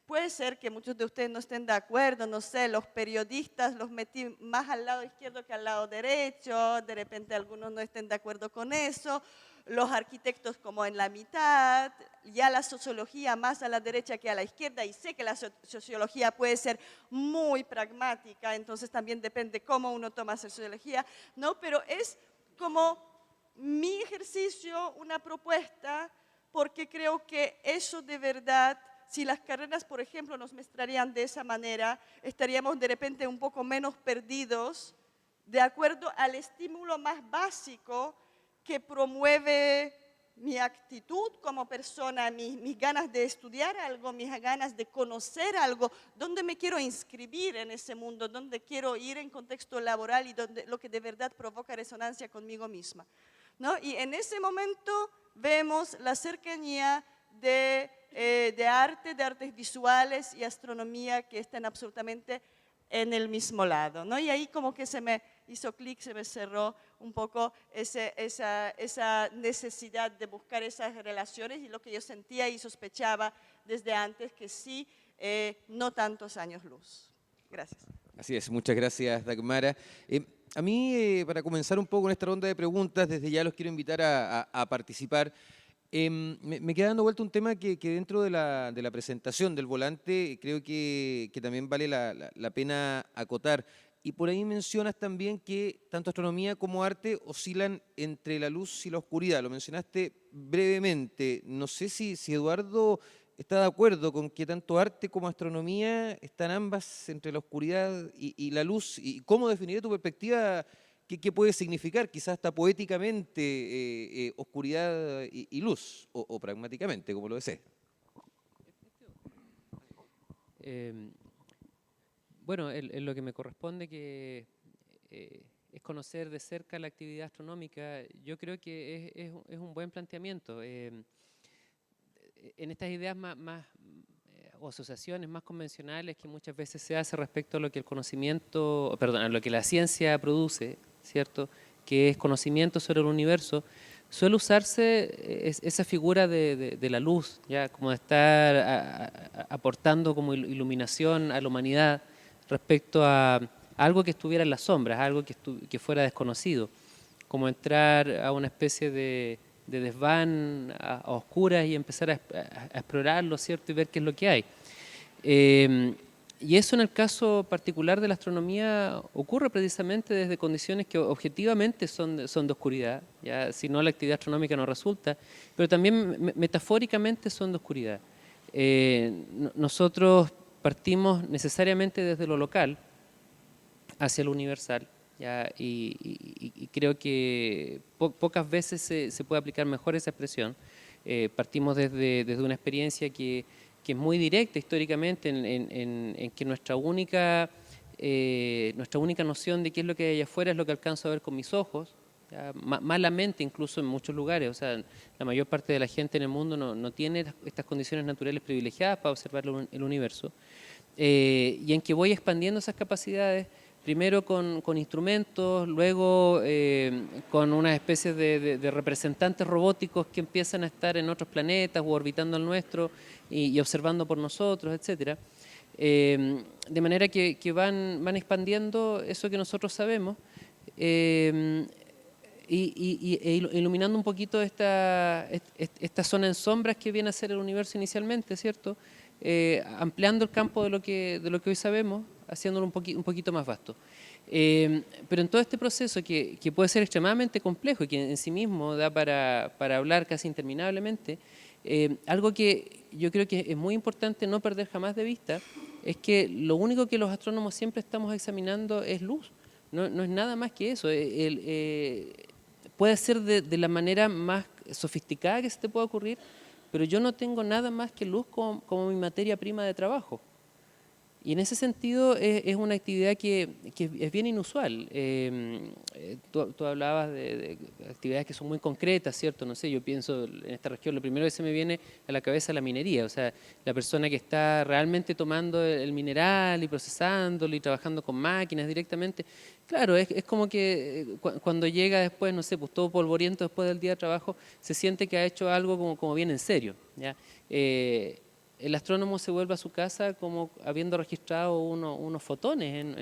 Puede ser que muchos de ustedes no estén de acuerdo, no sé, los periodistas los metí más al lado izquierdo que al lado derecho, de repente algunos no estén de acuerdo con eso, los arquitectos como en la mitad, ya la sociología más a la derecha que a la izquierda, y sé que la sociología puede ser muy pragmática, entonces también depende cómo uno toma sociología, ¿no? Pero es como mi ejercicio, una propuesta, porque creo que eso de verdad, si las carreras, por ejemplo, nos mostrarían de esa manera, estaríamos de repente un poco menos perdidos de acuerdo al estímulo más básico que promueve mi actitud como persona, mis ganas de estudiar algo, mis ganas de conocer algo, dónde me quiero inscribir en ese mundo, dónde quiero ir en contexto laboral y donde, lo que de verdad provoca resonancia conmigo misma, ¿no? Y en ese momento vemos la cercanía de arte, de artes visuales y astronomía que están absolutamente en el mismo lado, ¿no? Y ahí como que se me hizo clic, se me cerró un poco esa necesidad de buscar esas relaciones y lo que yo sentía y sospechaba desde antes que sí, no tantos años luz. Gracias. Así es, muchas gracias, Dagmara. A mí, para comenzar un poco con esta ronda de preguntas, desde ya los quiero invitar a participar. Me queda dando vuelta un tema que dentro de la presentación del volante creo que también vale la pena acotar. Y por ahí mencionas también que tanto astronomía como arte oscilan entre la luz y la oscuridad. Lo mencionaste brevemente. No sé si Eduardo está de acuerdo con que tanto arte como astronomía están ambas entre la oscuridad y la luz. ¿Y cómo definiría tu perspectiva? ¿Qué puede significar? Quizás hasta poéticamente oscuridad y luz, o pragmáticamente, como lo desees. Bueno, en lo que me corresponde que es conocer de cerca la actividad astronómica, yo creo que es un buen planteamiento. En estas ideas o asociaciones más convencionales que muchas veces se hace respecto a lo que el conocimiento, perdón, a lo que la ciencia produce, ¿cierto? Que es conocimiento sobre el universo, suele usarse esa figura de la luz, ya como de estar aportando como iluminación a la humanidad respecto a algo que estuviera en las sombras, algo que fuera desconocido, como entrar a una especie de desván a oscuras y empezar a explorarlo, ¿cierto? Y ver qué es lo que hay. Y eso en el caso particular de la astronomía ocurre precisamente desde condiciones que objetivamente son de oscuridad, ya si no la actividad astronómica no resulta, pero también metafóricamente son de oscuridad. Nosotros partimos necesariamente desde lo local hacia lo universal, ¿ya? Y creo que pocas veces se puede aplicar mejor esa expresión. Partimos desde una experiencia que es muy directa históricamente en que nuestra única noción de qué es lo que hay allá afuera es lo que alcanzo a ver con mis ojos, ¿ya? Malamente incluso en muchos lugares, o sea, la mayor parte de la gente en el mundo no tiene estas condiciones naturales privilegiadas para observar el universo, y en que voy expandiendo esas capacidades, primero con instrumentos, luego con una especie de representantes robóticos que empiezan a estar en otros planetas o orbitando el nuestro y observando por nosotros, etc. De manera que van expandiendo eso que nosotros sabemos e iluminando un poquito esta zona en sombras que viene a ser el universo inicialmente, ¿cierto? Ampliando el campo de lo que hoy sabemos, haciéndolo un poquito más vasto. Pero en todo este proceso que puede ser extremadamente complejo y que en sí mismo da para hablar casi interminablemente, algo que yo creo que es muy importante no perder jamás de vista es que lo único que los astrónomos siempre estamos examinando es luz, no es nada más que eso. Puede ser de la manera más sofisticada que se te pueda ocurrir, pero yo no tengo nada más que luz como mi materia prima de trabajo. Y en ese sentido es una actividad que es bien inusual. Tú hablabas de actividades que son muy concretas, ¿cierto? No sé, yo pienso en esta región, lo primero que se me viene a la cabeza es la minería, o sea, la persona que está realmente tomando el mineral y procesándolo y trabajando con máquinas directamente. Claro, es como que cuando llega después, no sé, pues todo polvoriento después del día de trabajo, se siente que ha hecho algo como bien en serio, ¿ya? El astrónomo se vuelve a su casa como habiendo registrado unos fotones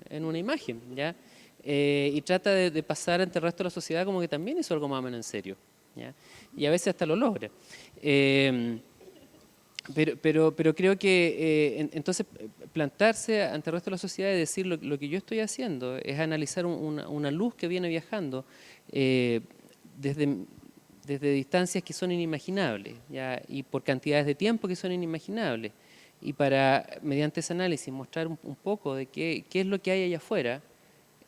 en una imagen, ¿ya? Y trata de pasar ante el resto de la sociedad como que también hizo algo más o menos en serio, ¿ya? Y a veces hasta lo logra. Pero creo que entonces plantarse ante el resto de la sociedad y decir lo que yo estoy haciendo es analizar una luz que viene viajando desde distancias que son inimaginables, ¿ya? Y por cantidades de tiempo que son inimaginables. Y para, mediante ese análisis, mostrar un poco de qué es lo que hay allá afuera,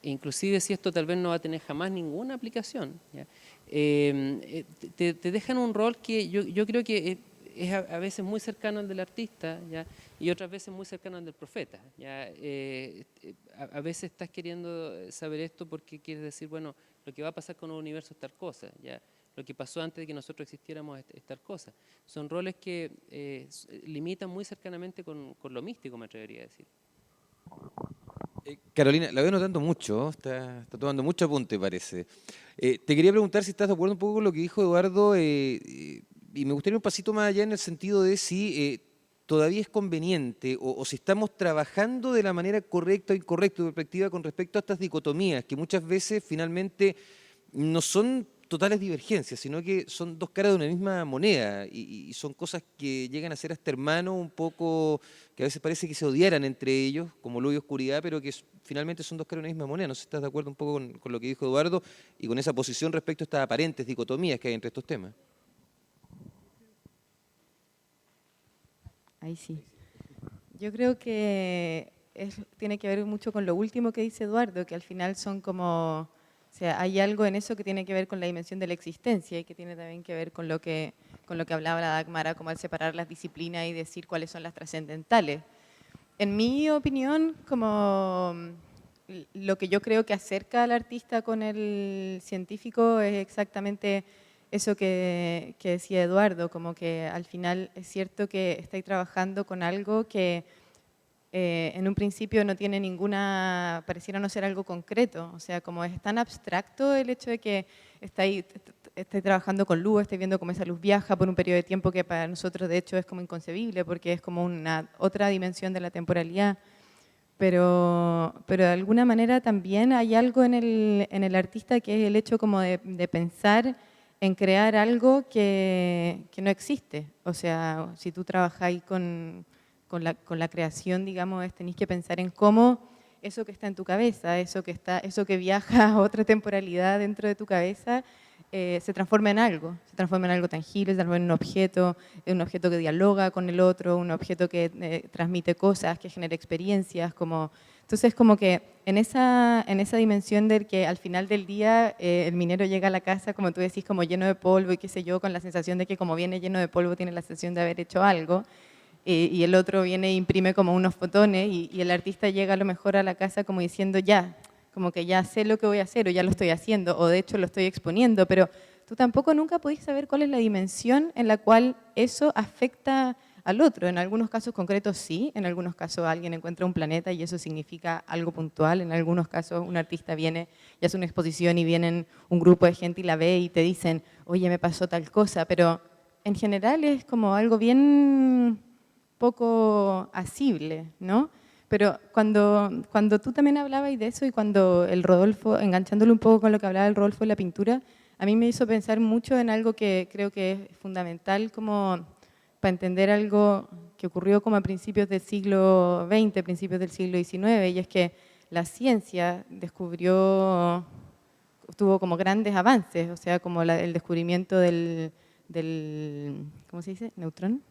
inclusive si esto tal vez no va a tener jamás ninguna aplicación, ¿ya? Te dejan un rol que yo creo que es a veces muy cercano al del artista, ¿ya? Y otras veces muy cercano al del profeta, ¿ya? A veces estás queriendo saber esto porque quieres decir, bueno, lo que va a pasar con el universo es tal cosa, ¿ya? Lo que pasó antes de que nosotros existiéramos es tal cosa. Son roles que limitan muy cercanamente con lo místico, me atrevería a decir. Carolina, la veo notando mucho, está tomando mucho apunte, parece. Te quería preguntar si estás de acuerdo un poco con lo que dijo Eduardo, y me gustaría un pasito más allá en el sentido de si todavía es conveniente o si estamos trabajando de la manera correcta o incorrecta tu perspectiva con respecto a estas dicotomías que muchas veces finalmente no son totales divergencias, sino que son dos caras de una misma moneda y son cosas que llegan a ser hasta hermanos un poco, que a veces parece que se odiaran entre ellos, como luz y oscuridad, pero que finalmente son dos caras de una misma moneda. No sé si estás de acuerdo un poco con lo que dijo Eduardo y con esa posición respecto a estas aparentes dicotomías que hay entre estos temas. Ahí sí. Yo creo que tiene que ver mucho con lo último que dice Eduardo, que al final son como, o sea, hay algo en eso que tiene que ver con la dimensión de la existencia y que tiene también que ver con lo que hablaba la Dagmara, como al separar las disciplinas y decir cuáles son las trascendentales. En mi opinión, como lo que yo creo que acerca al artista con el científico es exactamente eso que decía Eduardo, como que al final es cierto que estáis trabajando con algo que en un principio no tiene pareciera no ser algo concreto, o sea, como es tan abstracto el hecho de que estáis trabajando con luz, estáis viendo cómo esa luz viaja por un periodo de tiempo que para nosotros de hecho es como inconcebible porque es como una otra dimensión de la temporalidad. Pero de alguna manera también hay algo en el artista que es el hecho como de pensar en crear algo que no existe. O sea, si tú trabajáis con la creación, digamos, tenéis que pensar en cómo eso que está en tu cabeza, eso que viaja a otra temporalidad dentro de tu cabeza, se transforma en algo tangible, se transforma en un objeto que dialoga con el otro, un objeto que transmite cosas, que genera experiencias, entonces como que en esa dimensión del que al final del día el minero llega a la casa, como tú decís, como lleno de polvo y qué sé yo, con la sensación de que como viene lleno de polvo tiene la sensación de haber hecho algo, y el otro viene e imprime como unos fotones y el artista llega a lo mejor a la casa como diciendo ya, como que ya sé lo que voy a hacer o ya lo estoy haciendo o de hecho lo estoy exponiendo, pero tú tampoco nunca podés saber cuál es la dimensión en la cual eso afecta al otro. En algunos casos concretos sí, en algunos casos alguien encuentra un planeta y eso significa algo puntual, en algunos casos un artista viene y hace una exposición y vienen un grupo de gente y la ve y te dicen, oye, me pasó tal cosa, pero en general es como algo bien poco asible, ¿no? Pero cuando tú también hablabas de eso y cuando el Rodolfo, enganchándolo un poco con lo que hablaba el Rodolfo de la pintura, a mí me hizo pensar mucho en algo que creo que es fundamental como para entender algo que ocurrió como a principios del siglo XX, principios del siglo XIX, y es que la ciencia tuvo como grandes avances, o sea, como el descubrimiento del ¿cómo se dice? ¿Neutrón?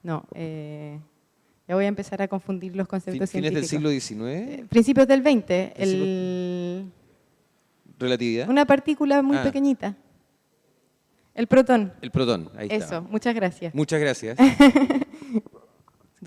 No, ya voy a empezar a confundir los conceptos ¿Fines del científicos. siglo XIX? Principios del XX, ¿Relatividad? una partícula muy pequeñita. El protón. El protón, ahí está. Eso, muchas gracias. Muchas gracias.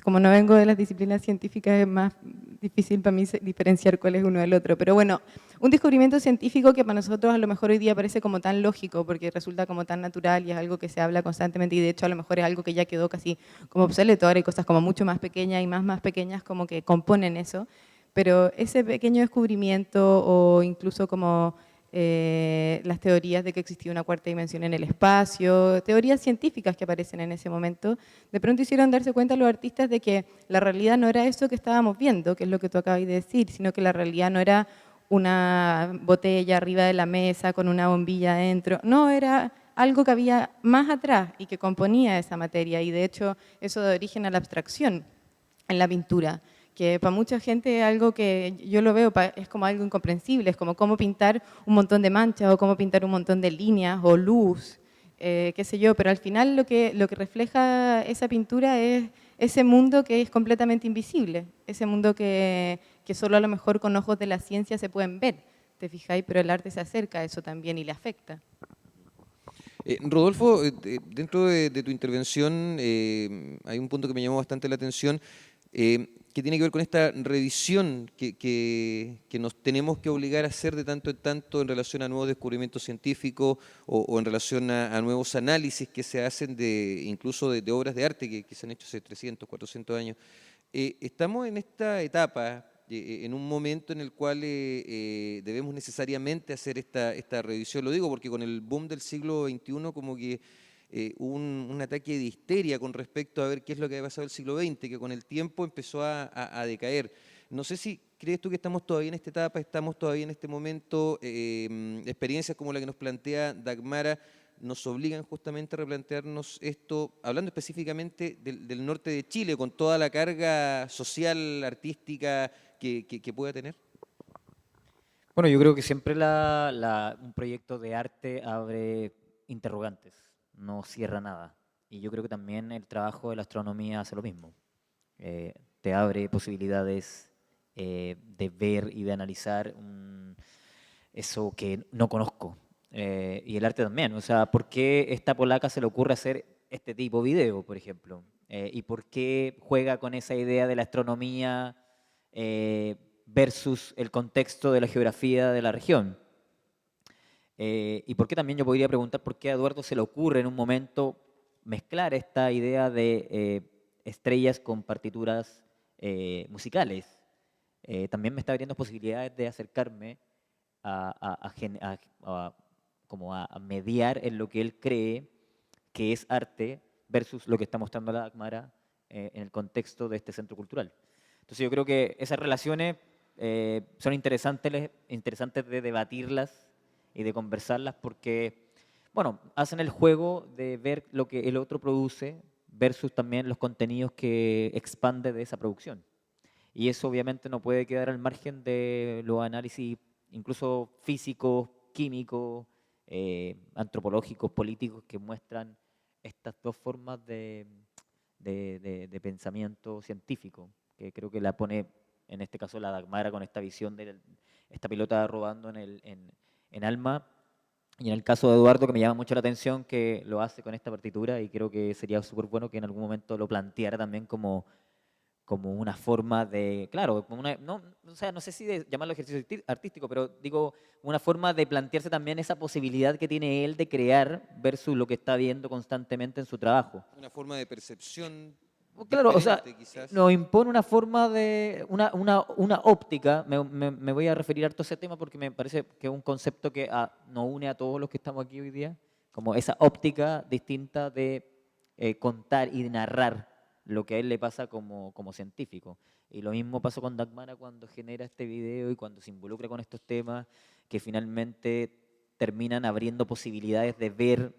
Como no vengo de las disciplinas científicas, es más difícil para mí diferenciar cuál es uno del otro. Pero bueno, un descubrimiento científico que para nosotros a lo mejor hoy día parece como tan lógico, porque resulta como tan natural y es algo que se habla constantemente y de hecho a lo mejor es algo que ya quedó casi como obsoleto. Ahora hay cosas como mucho más pequeñas y más pequeñas como que componen eso. Pero ese pequeño descubrimiento o incluso como las teorías de que existía una cuarta dimensión en el espacio, teorías científicas que aparecen en ese momento, de pronto hicieron darse cuenta a los artistas de que la realidad no era eso que estábamos viendo, que es lo que tú acabas de decir, sino que la realidad no era una botella arriba de la mesa con una bombilla adentro, no, era algo que había más atrás y que componía esa materia, y de hecho eso da origen a la abstracción en la pintura, que para mucha gente es algo que yo lo veo, es como algo incomprensible, es como cómo pintar un montón de manchas o cómo pintar un montón de líneas o luz, qué sé yo, pero al final lo que refleja esa pintura es ese mundo que es completamente invisible, ese mundo que solo a lo mejor con ojos de la ciencia se pueden ver, ¿te fijáis? Pero el arte se acerca a eso también y le afecta. Rodolfo, dentro de tu intervención hay un punto que me llamó bastante la atención, que tiene que ver con esta revisión que nos tenemos que obligar a hacer de tanto en tanto en relación a nuevos descubrimientos científicos o en relación a nuevos análisis que se hacen incluso de obras de arte que se han hecho hace 300, 400 años. Estamos en esta etapa, en un momento en el cual debemos necesariamente hacer esta revisión. Lo digo porque con el boom del siglo XXI como que un ataque de histeria con respecto a ver qué es lo que había pasado en el siglo XX, que con el tiempo empezó a decaer. No sé si crees tú que estamos todavía en esta etapa, estamos todavía en este momento, experiencias como la que nos plantea Dagmara nos obligan justamente a replantearnos esto, hablando específicamente del norte de Chile, con toda la carga social, artística que pueda tener. Bueno, yo creo que siempre un proyecto de arte abre interrogantes, no cierra nada. Y yo creo que también el trabajo de la astronomía hace lo mismo. Te abre posibilidades de ver y de analizar eso que no conozco. Y el arte también. O sea, ¿por qué esta polaca se le ocurre hacer este tipo de video, por ejemplo? ¿Y por qué juega con esa idea de la astronomía versus el contexto de la geografía de la región? Y por qué también yo podría preguntar por qué a Eduardo se le ocurre en un momento mezclar esta idea de estrellas con partituras musicales. También me está abriendo posibilidades de acercarme como a mediar en lo que él cree que es arte versus lo que está mostrando la Dagmara en el contexto de este centro cultural. Entonces yo creo que esas relaciones son interesantes de debatirlas y de conversarlas porque, bueno, hacen el juego de ver lo que el otro produce versus también los contenidos que expande de esa producción. Y eso obviamente no puede quedar al margen de los análisis incluso físicos, químicos, antropológicos, políticos que muestran estas dos formas de pensamiento científico, que creo que la pone en este caso la Dagmara con esta visión de esta pilota rodando en Alma, y en el caso de Eduardo, que me llama mucho la atención que lo hace con esta partitura, y creo que sería súper bueno que en algún momento lo planteara también como una forma de, claro, o sea, no sé si de llamarlo ejercicio artístico, pero digo, una forma de plantearse también esa posibilidad que tiene él de crear versus lo que está viendo constantemente en su trabajo. Una forma de percepción. Claro, o sea, quizás. nos impone una forma de, una óptica, me voy a referir harto a ese tema porque me parece que es un concepto que nos une a todos los que estamos aquí hoy día, como esa óptica distinta de contar y de narrar lo que a él le pasa como científico. Y lo mismo pasó con Dagmara cuando genera este video y cuando se involucra con estos temas que finalmente terminan abriendo posibilidades de ver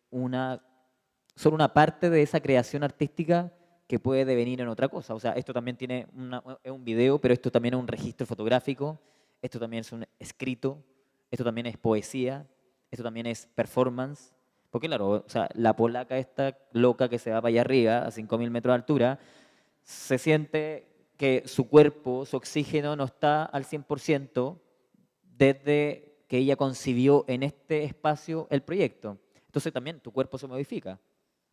solo una parte de esa creación artística que puede devenir en otra cosa. O sea, esto también es un video, pero esto también es un registro fotográfico, esto también es un escrito, esto también es poesía, esto también es performance. Porque claro, o sea, la polaca esta loca que se va para allá arriba, a 5.000 metros de altura, se siente que su cuerpo, su oxígeno no está al 100% desde que ella concibió en este espacio el proyecto. Entonces también tu cuerpo se modifica.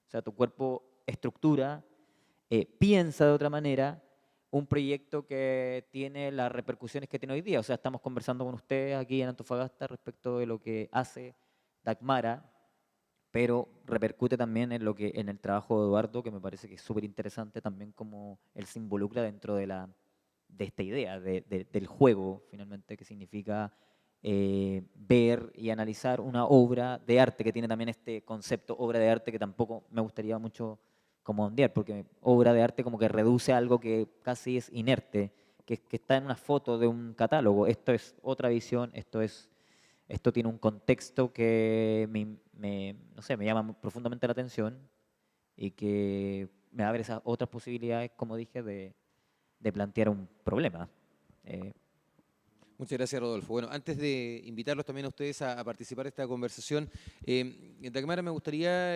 O sea, tu cuerpo estructura, piensa de otra manera un proyecto que tiene las repercusiones que tiene hoy día. O sea, estamos conversando con ustedes aquí en Antofagasta respecto de lo que hace Dagmara, pero repercute también en el trabajo de Eduardo, que me parece que es súper interesante también como él se involucra dentro de esta idea del juego, finalmente, que significa ver y analizar una obra de arte, que tiene también este concepto obra de arte que tampoco me gustaría mucho como ondear, porque obra de arte como que reduce a algo que casi es inerte, que está en una foto de un catálogo. Esto es otra visión, esto tiene un contexto que no sé, me llama profundamente la atención y que me abre esas otras posibilidades, como dije, de plantear un problema. Muchas gracias, Rodolfo. Bueno, antes de invitarlos también a ustedes a participar de esta conversación, Dagmara, me gustaría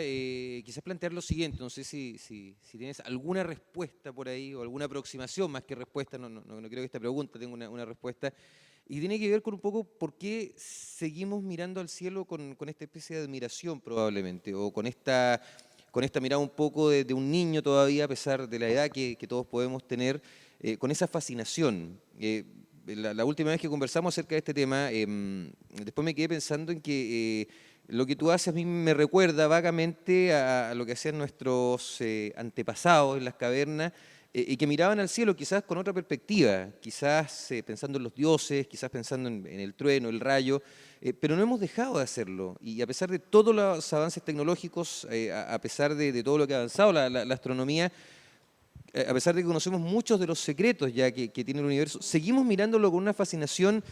quizás plantear lo siguiente. No sé si tienes alguna respuesta por ahí o alguna aproximación, más que respuesta, no creo que esta pregunta tenga una respuesta. Y tiene que ver con un poco por qué seguimos mirando al cielo con esta especie de admiración probablemente, o con esta mirada un poco de un niño todavía, a pesar de la edad que todos podemos tener, con esa fascinación. La última vez que conversamos acerca de este tema, después me quedé pensando en que lo que tú haces a mí me recuerda vagamente a lo que hacían nuestros antepasados en las cavernas, y que miraban al cielo quizás con otra perspectiva, quizás pensando en los dioses, quizás pensando en el trueno, el rayo, pero no hemos dejado de hacerlo. Y a pesar de todos los avances tecnológicos, a pesar de todo lo que ha avanzado la astronomía, a pesar de que conocemos muchos de los secretos ya que tiene el universo, seguimos mirándolo con una fascinación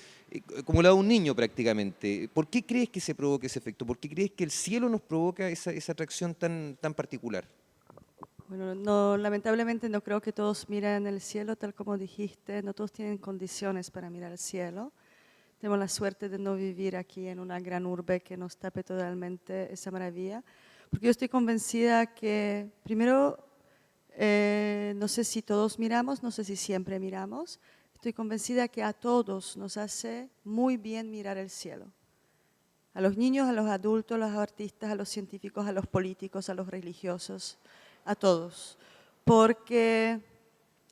como la de un niño prácticamente. ¿Por qué crees que se provoca ese efecto? ¿Por qué crees que el cielo nos provoca esa atracción tan particular? Bueno, no, lamentablemente no creo que todos miren el cielo, tal como dijiste, no todos tienen condiciones para mirar el cielo. Tenemos la suerte de no vivir aquí en una gran urbe que nos tape totalmente esa maravilla, porque yo estoy convencida que, primero, no sé si todos miramos, no sé si siempre miramos, estoy convencida que a todos nos hace muy bien mirar el cielo. A los niños, a los adultos, a los artistas, a los científicos, a los políticos, a los religiosos, a todos, porque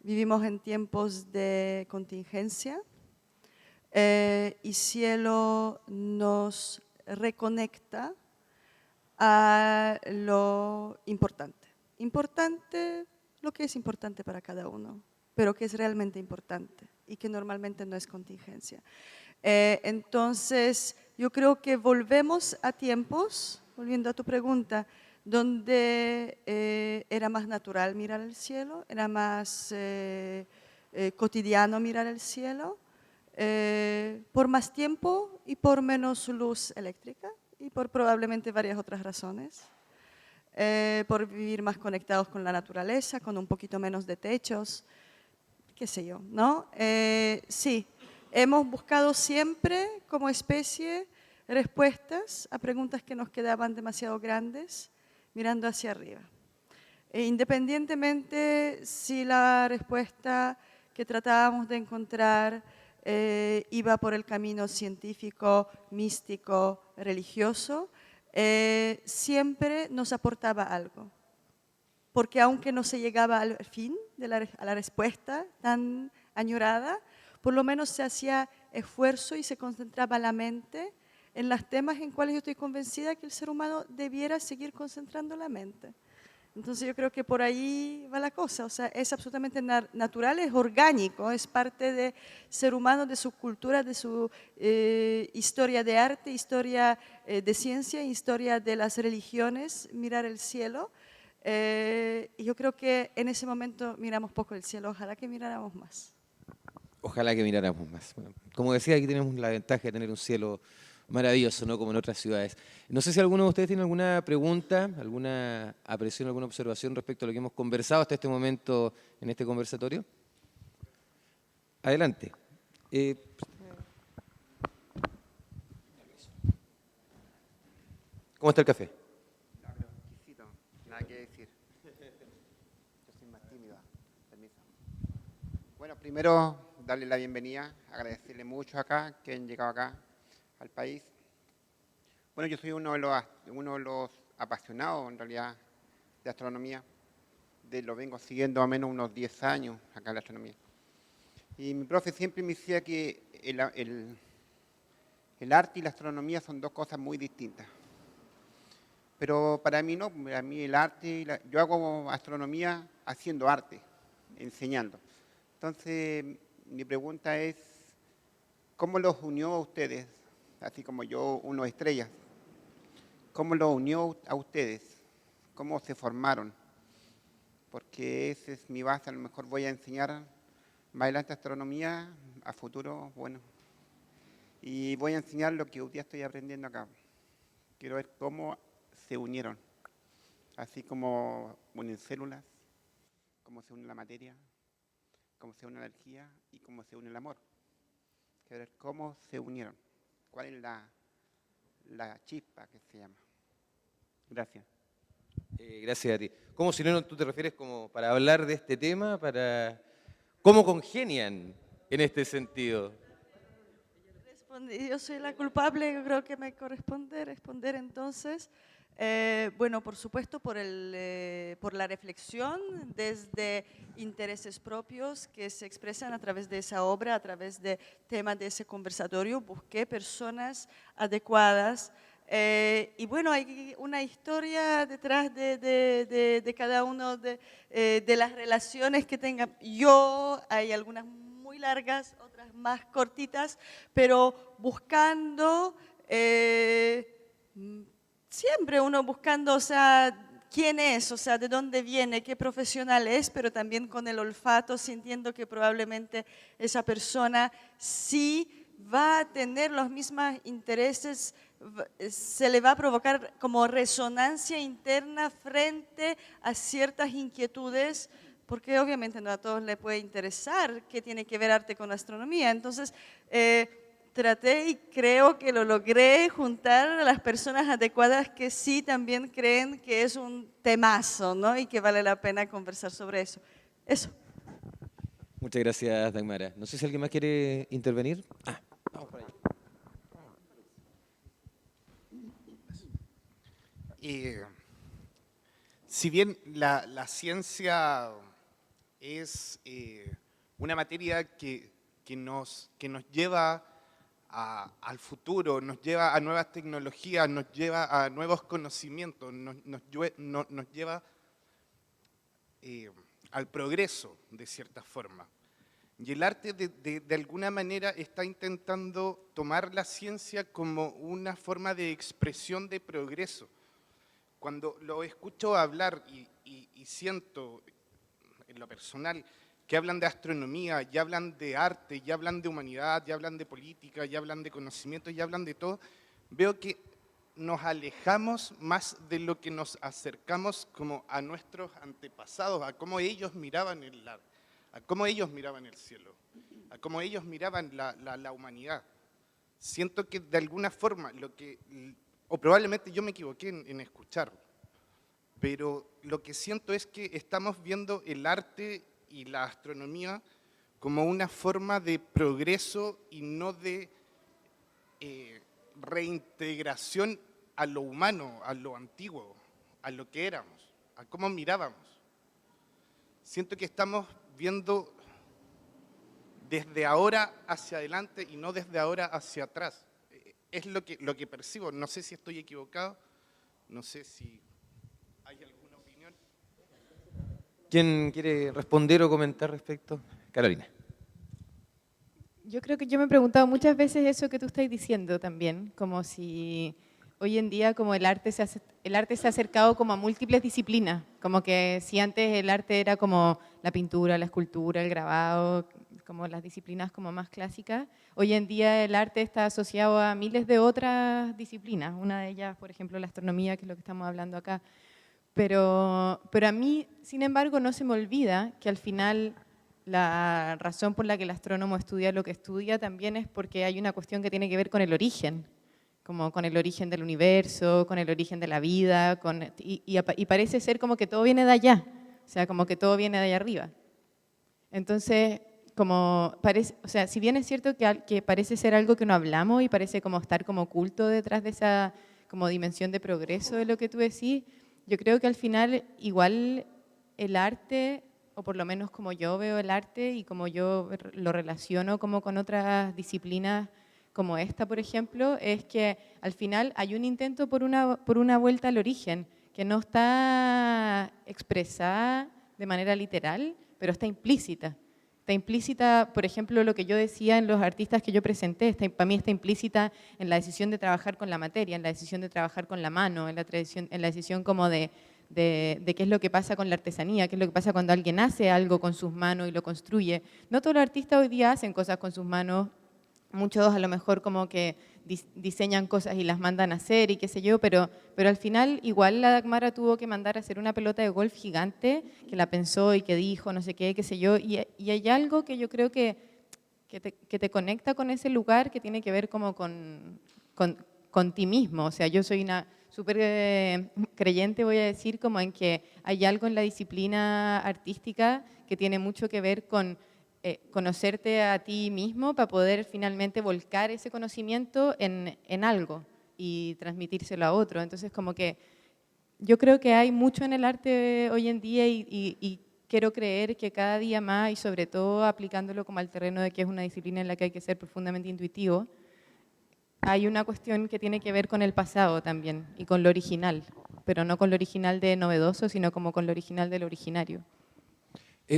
vivimos en tiempos de contingencia y cielo nos reconecta a lo importante. Importante, lo que es importante para cada uno, pero que es realmente importante y que normalmente no es contingencia. Entonces, yo creo que volvemos a tiempos, volviendo a tu pregunta, donde era más natural mirar el cielo, era más cotidiano mirar el cielo, por más tiempo y por menos luz eléctrica y por probablemente varias otras razones. Por vivir más conectados con la naturaleza, con un poquito menos de techos, qué sé yo, ¿no? Sí, hemos buscado siempre como especie respuestas a preguntas que nos quedaban demasiado grandes, mirando hacia arriba. Independientemente si la respuesta que tratábamos de encontrar iba por el camino científico, místico, religioso, siempre nos aportaba algo. Porque aunque no se llegaba al fin a la respuesta tan añorada, por lo menos se hacía esfuerzo y se concentraba la mente en los temas en cuales yo estoy convencida que el ser humano debiera seguir concentrando la mente. Entonces yo creo que por ahí va la cosa, o sea, es absolutamente natural, es orgánico, es parte del ser humano, de su cultura, de su historia de arte, historia de ciencia, historia de las religiones, mirar el cielo. Y yo creo que en ese momento miramos poco el cielo, ojalá que miráramos más. Ojalá que miráramos más. Bueno, como decía, aquí tenemos la ventaja de tener un cielo maravilloso, ¿no? Como en otras ciudades. No sé si alguno de ustedes tiene alguna pregunta, alguna apreciación, alguna observación respecto a lo que hemos conversado hasta este momento en este conversatorio. Adelante. ¿Cómo está el café? Exquisito, nada que decir. Yo soy más tímido, permiso. Bueno, primero darle la bienvenida, agradecerle mucho acá que han llegado acá al país. Bueno, yo soy uno de los apasionados en realidad de astronomía. Lo vengo siguiendo a menos unos 10 años acá en la astronomía. Y mi profe siempre me decía que el arte y la astronomía son dos cosas muy distintas. Pero para mí no, para mí el arte, yo hago astronomía haciendo arte, enseñando. Entonces, mi pregunta es, ¿cómo los unió a ustedes? Así como yo uno estrellas. ¿Cómo los unió a ustedes? ¿Cómo se formaron? Porque esa es mi base, a lo mejor voy a enseñar más adelante astronomía, a futuro, bueno. Y voy a enseñar lo que hoy día estoy aprendiendo acá. Quiero ver cómo se unieron, así como unen células, cómo se une la materia, cómo se une la energía y cómo se une el amor. Quiero ver cómo se unieron, cuál es la chispa que se llama. Gracias. Gracias a ti. ¿Cómo si no tú te refieres como para hablar de este tema, para cómo congenian en este sentido? Yo soy la culpable, yo creo que me corresponde responder entonces. Bueno, por supuesto, por la reflexión desde intereses propios que se expresan a través de esa obra, a través de temas de ese conversatorio. Busqué personas adecuadas Y bueno, hay una historia detrás de cada uno de las relaciones que tengan. Hay algunas muy largas, otras más cortitas, pero buscando, siempre uno buscando, o sea, quién es, o sea, de dónde viene, qué profesional es, pero también con el olfato, sintiendo que probablemente esa persona sí va a tener los mismos intereses, se le va a provocar como resonancia interna frente a ciertas inquietudes, porque obviamente no a todos les puede interesar qué tiene que ver arte con astronomía. Entonces, traté y creo que lo logré juntar a las personas adecuadas que sí también creen que es un temazo, ¿no? Y que vale la pena conversar sobre eso. Eso. Muchas gracias, Dagmara. No sé si alguien más quiere intervenir. Vamos por allá. Si bien la ciencia es una materia que nos lleva al futuro, nos lleva a nuevas tecnologías, nos lleva a nuevos conocimientos, nos lleva al progreso, de cierta forma. Y el arte, de alguna manera, está intentando tomar la ciencia como una forma de expresión de progreso. Cuando lo escucho hablar y siento, en lo personal, que hablan de astronomía, y hablan de arte, y hablan de humanidad, y hablan de política, y hablan de conocimiento, y hablan de todo, veo que nos alejamos más de lo que nos acercamos como a nuestros antepasados, a cómo ellos miraban el arte, a cómo ellos miraban el cielo, a cómo ellos miraban la humanidad. Siento que de alguna forma, o probablemente yo me equivoqué en escucharlo, pero lo que siento es que estamos viendo el arte y la astronomía como una forma de progreso y no de reintegración a lo humano, a lo antiguo, a lo que éramos, a cómo mirábamos. Siento que estamos viendo desde ahora hacia adelante y no desde ahora hacia atrás. Es lo que percibo. No sé si estoy equivocado, no sé si hay alguna opinión. ¿Quién quiere responder o comentar respecto? Carolina. Yo creo que yo me he preguntado muchas veces eso que tú estás diciendo también, como si hoy en día como el arte se ha acercado como a múltiples disciplinas, como que si antes el arte era como la pintura, la escultura, el grabado, como las disciplinas como más clásicas, hoy en día el arte está asociado a miles de otras disciplinas, una de ellas, por ejemplo, la astronomía, que es lo que estamos hablando acá. Pero a mí, sin embargo, no se me olvida que al final la razón por la que el astrónomo estudia lo que estudia también es porque hay una cuestión que tiene que ver con el origen, como con el origen del universo, con el origen de la vida, y parece ser como que todo viene de allá, o sea, como que todo viene de allá arriba. Entonces, como parece, o sea, si bien es cierto que parece ser algo que no hablamos y parece como estar como oculto detrás de esa como dimensión de progreso de lo que tú decís, yo creo que al final igual el arte, o por lo menos como yo veo el arte y como yo lo relaciono como con otras disciplinas como esta, por ejemplo, es que al final hay un intento por una vuelta al origen, que no está expresada de manera literal, pero está implícita. Está implícita, por ejemplo, lo que yo decía en los artistas que yo presenté, para mí está implícita en la decisión de trabajar con la materia, en la decisión de trabajar con la mano, en la decisión como de qué es lo que pasa con la artesanía, qué es lo que pasa cuando alguien hace algo con sus manos y lo construye. No todos los artistas hoy día hacen cosas con sus manos, muchos a lo mejor como que diseñan cosas y las mandan a hacer y qué sé yo, pero al final igual la Dagmara tuvo que mandar a hacer una pelota de golf gigante que la pensó y que dijo, no sé qué sé yo, y hay algo que yo creo que te conecta con ese lugar que tiene que ver como con ti mismo. O sea, yo soy una súper creyente, voy a decir, como en que hay algo en la disciplina artística que tiene mucho que ver con conocerte a ti mismo para poder finalmente volcar ese conocimiento en algo y transmitírselo a otro. Entonces, como que yo creo que hay mucho en el arte hoy en día y quiero creer que cada día más, y sobre todo aplicándolo como al terreno de que es una disciplina en la que hay que ser profundamente intuitivo, Hay una cuestión que tiene que ver con el pasado también y con lo original, pero no con lo original de novedoso, sino como con lo original de lo originario.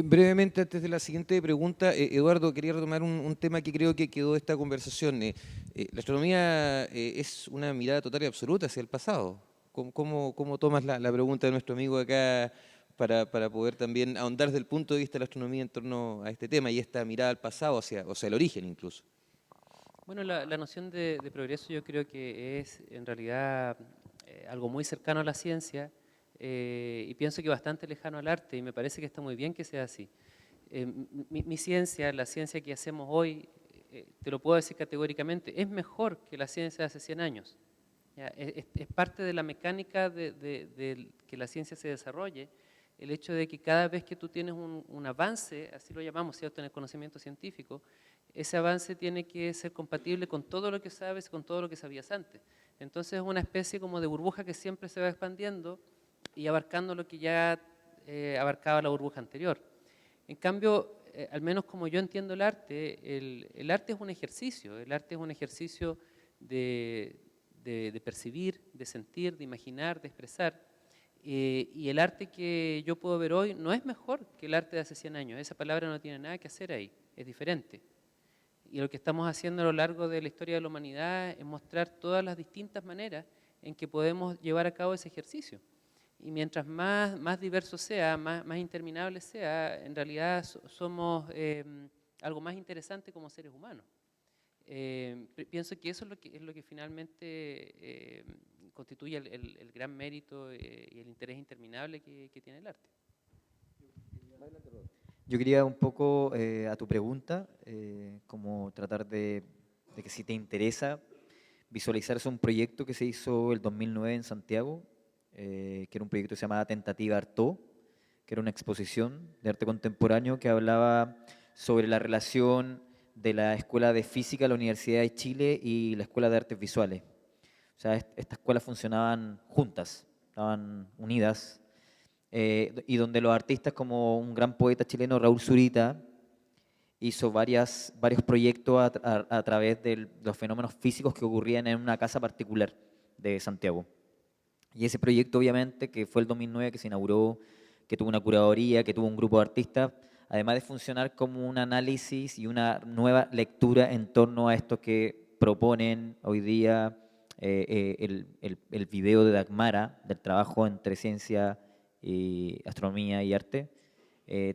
Brevemente, antes de la siguiente pregunta, Eduardo, quería retomar un tema que creo que quedó de esta conversación. La astronomía es una mirada total y absoluta hacia el pasado. ¿Cómo tomas la pregunta de nuestro amigo acá para poder también ahondar desde el punto de vista de la astronomía en torno a este tema y esta mirada al pasado, hacia el origen incluso? Bueno, la noción de progreso yo creo que es en realidad algo muy cercano a la ciencia y pienso que bastante lejano al arte y me parece que está muy bien que sea así. Mi ciencia, la ciencia que hacemos hoy, te lo puedo decir categóricamente, es mejor que la ciencia de hace 100 años. ¿Ya? Es parte de la mecánica de que la ciencia se desarrolle, el hecho de que cada vez que tú tienes un avance, así lo llamamos, ¿cierto?, en el conocimiento científico, ese avance tiene que ser compatible con todo lo que sabes, con todo lo que sabías antes. Entonces es una especie como de burbuja que siempre se va expandiendo y abarcando lo que ya abarcaba la burbuja anterior. En cambio, al menos como yo entiendo el arte, el arte es un ejercicio, el arte es un ejercicio de percibir, de sentir, de imaginar, de expresar. Y el arte que yo puedo ver hoy no es mejor que el arte de hace 100 años. Esa palabra no tiene nada que hacer ahí, es diferente. Y lo que estamos haciendo a lo largo de la historia de la humanidad es mostrar todas las distintas maneras en que podemos llevar a cabo ese ejercicio. Y mientras más diverso sea, más interminable sea, en realidad somos algo más interesante como seres humanos. Pienso que eso es lo que finalmente constituye el gran mérito y el interés interminable que tiene el arte. Yo quería un poco a tu pregunta, como tratar de que si te interesa visualizar un proyecto que se hizo el 2009 en Santiago, que era un proyecto que se llamaba Tentativa Artaud, que era una exposición de arte contemporáneo que hablaba sobre la relación de la Escuela de Física de la Universidad de Chile y la Escuela de Artes Visuales. O sea, estas escuelas funcionaban juntas, estaban unidas, y donde los artistas, como un gran poeta chileno, Raúl Zurita, hizo varios proyectos a través de los fenómenos físicos que ocurrían en una casa particular de Santiago. Y ese proyecto, obviamente, que fue el 2009, que se inauguró, que tuvo una curaduría, que tuvo un grupo de artistas, además de funcionar como un análisis y una nueva lectura en torno a esto que proponen hoy día el video de Dagmara, del trabajo entre ciencia, y astronomía y arte.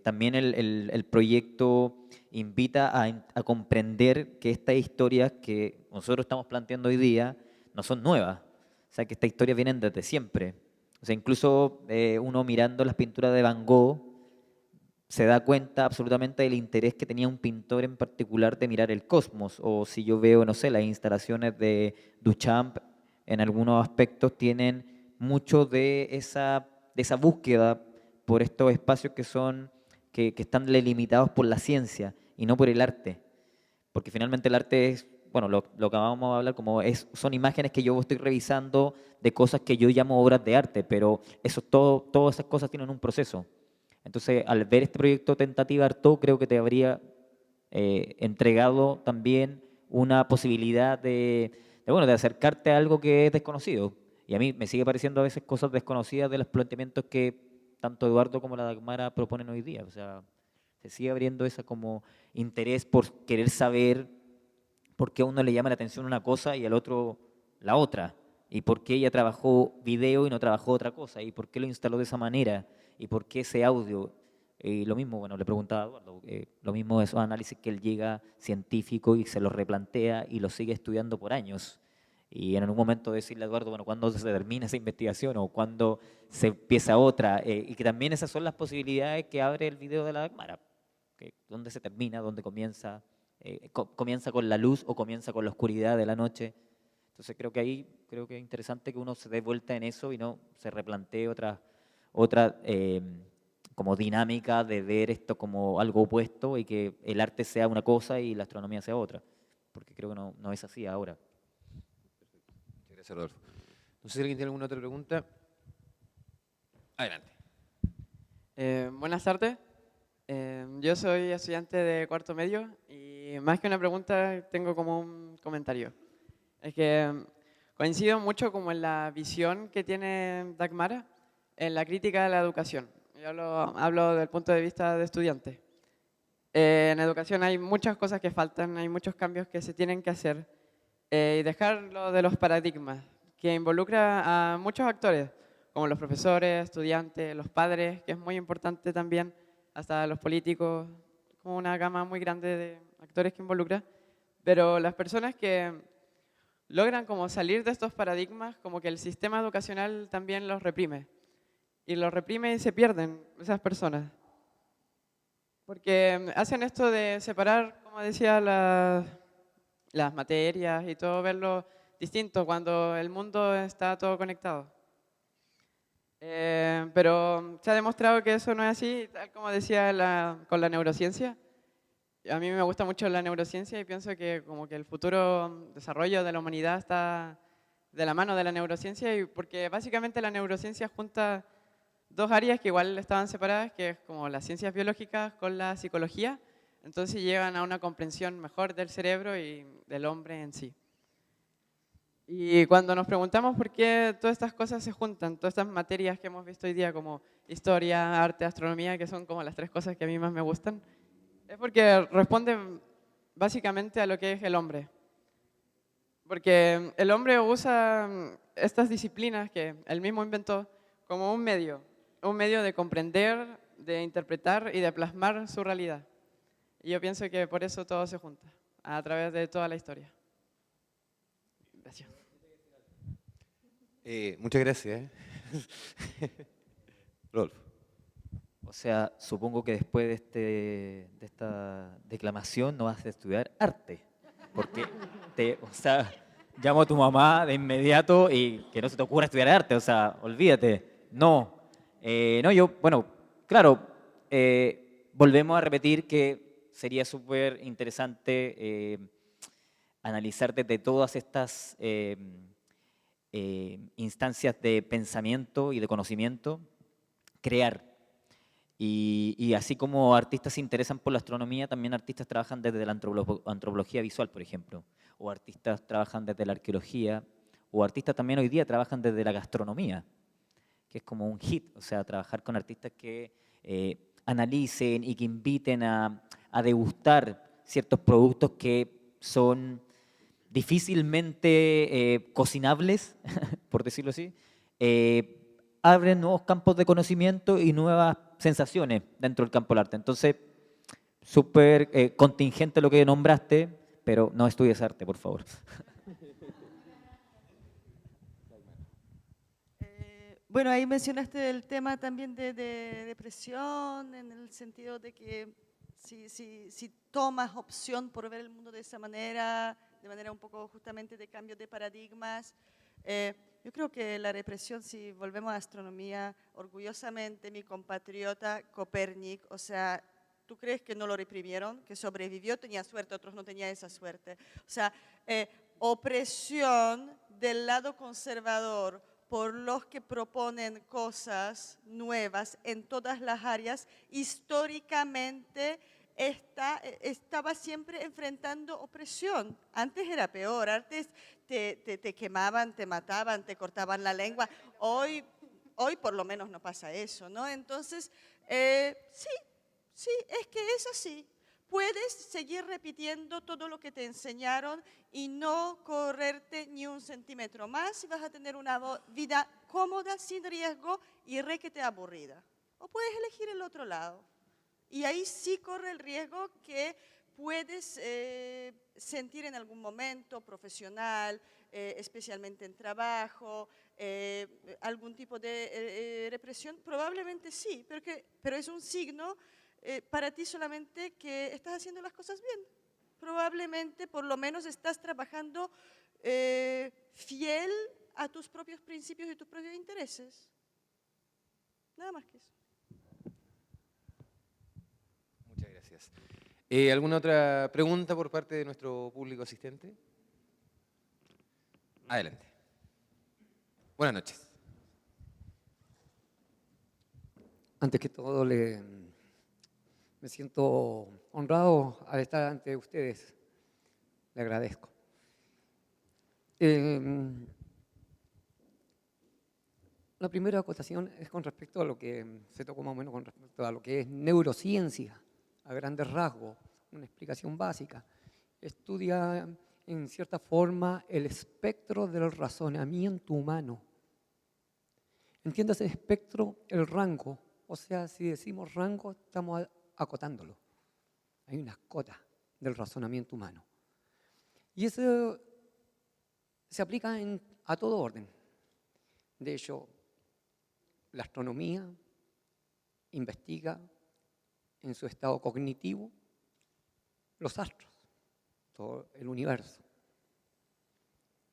También el proyecto invita a comprender que estas historias que nosotros estamos planteando hoy día no son nuevas, o sea, que estas historias vienen desde siempre. O sea, incluso uno mirando las pinturas de Van Gogh se da cuenta absolutamente del interés que tenía un pintor en particular de mirar el cosmos. O si yo veo, no sé, las instalaciones de Duchamp, en algunos aspectos tienen mucho de esa búsqueda por estos espacios que están delimitados por la ciencia y no por el arte. Porque finalmente el arte es, bueno, lo que vamos a hablar son imágenes que yo estoy revisando de cosas que yo llamo obras de arte, pero todas esas cosas tienen un proceso. Entonces, al ver este proyecto Tentativa Artaud, creo que te habría entregado también una posibilidad de acercarte a algo que es desconocido. Y a mí me sigue pareciendo a veces cosas desconocidas de los planteamientos que tanto Eduardo como la Dagmara proponen hoy día. O sea, se sigue abriendo ese como interés por querer saber por qué a uno le llama la atención una cosa y al otro la otra. Y por qué ella trabajó video y no trabajó otra cosa. Y por qué lo instaló de esa manera. Y por qué ese audio. Lo mismo, bueno, le preguntaba a Eduardo, lo mismo de esos análisis que él llega científico y se los replantea y lo sigue estudiando por años. Y en algún momento decirle a Eduardo, bueno, ¿cuándo se termina esa investigación o cuándo se empieza otra? Y que también esas son las posibilidades que abre el video de la Dagmara. ¿Dónde se termina? ¿Dónde comienza? ¿Comienza con la luz o comienza con la oscuridad de la noche? Entonces creo que es interesante que uno se dé vuelta en eso y no se replantee otra como dinámica de ver esto como algo opuesto y que el arte sea una cosa y la astronomía sea otra. Porque creo que no es así ahora. Muchas gracias, Rodolfo. No sé si alguien tiene alguna otra pregunta. Adelante. Buenas tardes. Yo soy estudiante de cuarto medio y más que una pregunta tengo como un comentario. Es que coincido mucho como en la visión que tiene Dagmara en la crítica de la educación. Yo hablo del punto de vista de estudiante. En educación hay muchas cosas que faltan, hay muchos cambios que se tienen que hacer y dejarlo de los paradigmas, que involucra a muchos actores, como los profesores, estudiantes, los padres, que es muy importante también, hasta los políticos, como una gama muy grande de actores que involucra, pero las personas que logran como salir de estos paradigmas, como que el sistema educacional también los reprime, y los reprime y se pierden esas personas. Porque hacen esto de separar, como decía, las materias y todo, verlo distinto cuando el mundo está todo conectado. Pero se ha demostrado que eso no es así, tal como decía con la neurociencia. A mí me gusta mucho la neurociencia y pienso que como que el futuro desarrollo de la humanidad está de la mano de la neurociencia, y porque básicamente la neurociencia junta dos áreas que igual estaban separadas, que es como las ciencias biológicas con la psicología, entonces llegan a una comprensión mejor del cerebro y del hombre en sí. Y cuando nos preguntamos por qué todas estas cosas se juntan, todas estas materias que hemos visto hoy día como historia, arte, astronomía, que son como las tres cosas que a mí más me gustan, es porque responden básicamente a lo que es el hombre. Porque el hombre usa estas disciplinas que él mismo inventó como un medio de comprender, de interpretar y de plasmar su realidad. Y yo pienso que por eso todo se junta, a través de toda la historia. Gracias. Muchas gracias. Rodolfo. O sea, supongo que después de esta declamación no vas a estudiar arte, porque o sea, llamo a tu mamá de inmediato y que no se te ocurra estudiar arte, o sea, olvídate, no. No, bueno, claro, volvemos a repetir que sería súper interesante analizar desde todas estas instancias de pensamiento y de conocimiento, crear. Y así como artistas se interesan por la astronomía, también artistas trabajan desde la antropología visual, por ejemplo, o artistas trabajan desde la arqueología, o artistas también hoy día trabajan desde la gastronomía, que es como un hit, o sea, trabajar con artistas que analicen y que inviten a degustar ciertos productos que son difícilmente cocinables, por decirlo así, abren nuevos campos de conocimiento y nuevas sensaciones dentro del campo del arte. Entonces, súper contingente lo que nombraste, pero no estudies arte, por favor. Bueno, ahí mencionaste el tema también de depresión, en el sentido de que si tomas opción por ver el mundo de esa manera, de manera un poco justamente de cambio de paradigmas, yo creo que la represión, si volvemos a astronomía, orgullosamente mi compatriota Copernic, o sea, ¿tú crees que no lo reprimieron? Que sobrevivió, tenía suerte, otros no tenían esa suerte. O sea, opresión del lado conservador por los que proponen cosas nuevas en todas las áreas, históricamente estaba siempre enfrentando opresión. Antes era peor, antes te quemaban, te mataban, te cortaban la lengua. Hoy por lo menos no pasa eso, ¿no? Entonces, sí, es que es así. Puedes seguir repitiendo todo lo que te enseñaron y no correrte ni un centímetro más y vas a tener una vida cómoda, sin riesgo y requete aburrida. O puedes elegir el otro lado. Y ahí sí corre el riesgo que puedes sentir en algún momento profesional, especialmente en trabajo, algún tipo de represión. Probablemente sí, pero es un signo para ti solamente que estás haciendo las cosas bien. Probablemente por lo menos estás trabajando fiel a tus propios principios y tus propios intereses. Nada más que eso. Muchas gracias. ¿Alguna otra pregunta por parte de nuestro público asistente? Adelante. Buenas noches. Antes que todo, me siento honrado al estar ante ustedes. Le agradezco. La primera acotación es con respecto a lo que se tocó más o menos con respecto a lo que es neurociencia, a grandes rasgos, una explicación básica. Estudia en cierta forma el espectro del razonamiento humano. Entiéndase espectro, el rango, o sea, si decimos rango, estamos acotándolo. Hay unas cotas del razonamiento humano. Y eso se aplica a todo orden. De hecho, la astronomía investiga en su estado cognitivo los astros, todo el universo.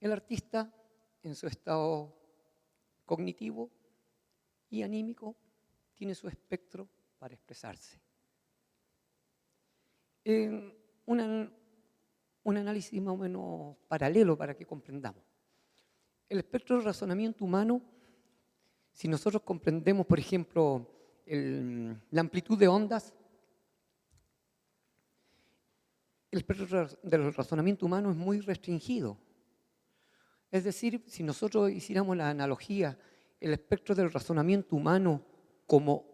El artista en su estado cognitivo y anímico tiene su espectro para expresarse. Un análisis más o menos paralelo para que comprendamos. El espectro del razonamiento humano, si nosotros comprendemos, por ejemplo, la amplitud de ondas, el espectro del razonamiento humano es muy restringido. Es decir, si nosotros hiciéramos la analogía, el espectro del razonamiento humano como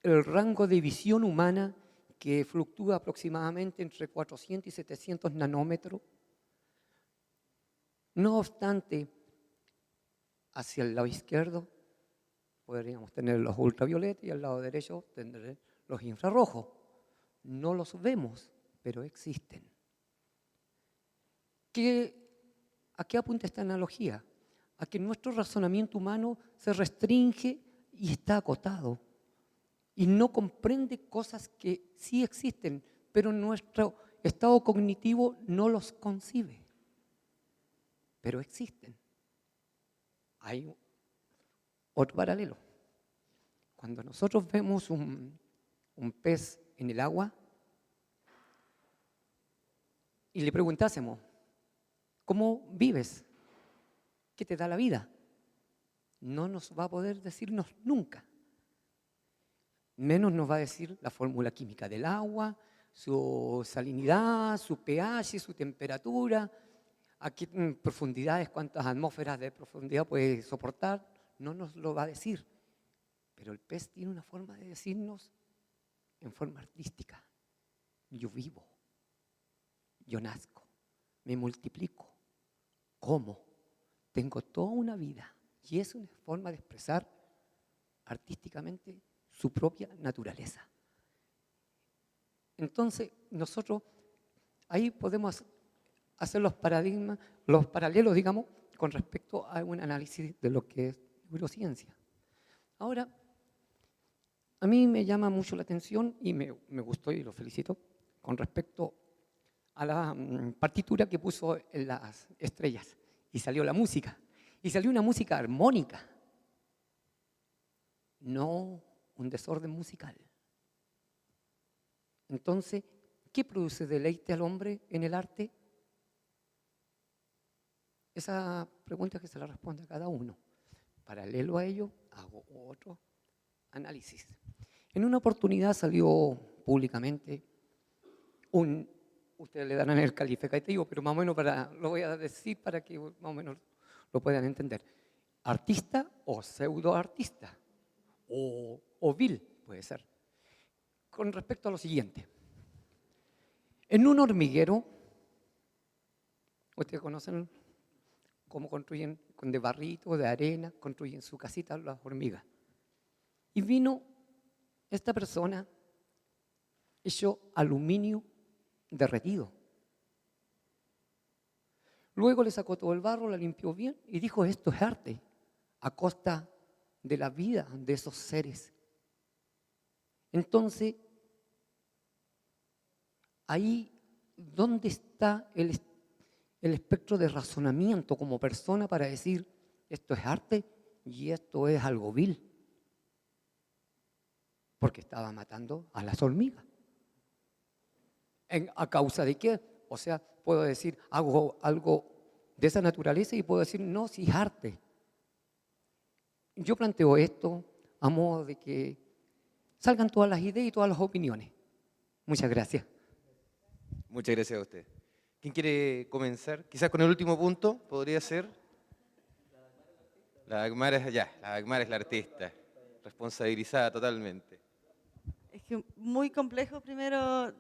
el rango de visión humana que fluctúa aproximadamente entre 400 y 700 nanómetros, no obstante, hacia el lado izquierdo podríamos tener los ultravioletas y al lado derecho tendré los infrarrojos. No los vemos, pero existen. ¿A qué apunta esta analogía? A que nuestro razonamiento humano se restringe y está acotado y no comprende cosas que sí existen, pero nuestro estado cognitivo no los concibe, pero existen. Hay otro paralelo. Cuando nosotros vemos un pez en el agua y le preguntásemos, ¿cómo vives? ¿Qué te da la vida? No nos va a poder decirnos nunca. Menos nos va a decir la fórmula química del agua, su salinidad, su pH, su temperatura, a qué profundidades, cuántas atmósferas de profundidad puede soportar. No nos lo va a decir. Pero el pez tiene una forma de decirnos en forma artística. Yo vivo, yo nazco, me multiplico, como, tengo toda una vida. Y es una forma de expresar artísticamente su propia naturaleza. Entonces, nosotros ahí podemos hacer los paradigmas, los paralelos, digamos, con respecto a un análisis de lo que es neurociencia. Ahora, a mí me llama mucho la atención y me gustó y lo felicito con respecto a la partitura que puso en las estrellas y salió la música. Y salió una música armónica, no un desorden musical. Entonces, ¿qué produce deleite al hombre en el arte? Esa pregunta que se la responde a cada uno. Paralelo a ello, hago otro análisis. En una oportunidad salió públicamente ustedes le darán el calificativo, pero más o menos lo voy a decir para que más o menos lo puedan entender. Artista o pseudoartista, o vil puede ser. Con respecto a lo siguiente. En un hormiguero, ustedes conocen cómo construyen de barrito, de arena, construyen su casita las hormigas. Y vino esta persona, hecho aluminio derretido. Luego le sacó todo el barro, la limpió bien y dijo, esto es arte, a costa de la vida de esos seres. Entonces, ahí, ¿dónde está el espectro de razonamiento como persona para decir, esto es arte y esto es algo vil? Porque estaba matando a las hormigas. ¿A causa de qué? O sea, puedo decir, hago algo de esa naturaleza y puedo decir, no, si es arte. Yo planteo esto a modo de que salgan todas las ideas y todas las opiniones. Muchas gracias. Muchas gracias a usted. ¿Quién quiere comenzar? Quizás con el último punto, podría ser. La Dagmara es la artista, responsabilizada totalmente. Es que muy complejo primero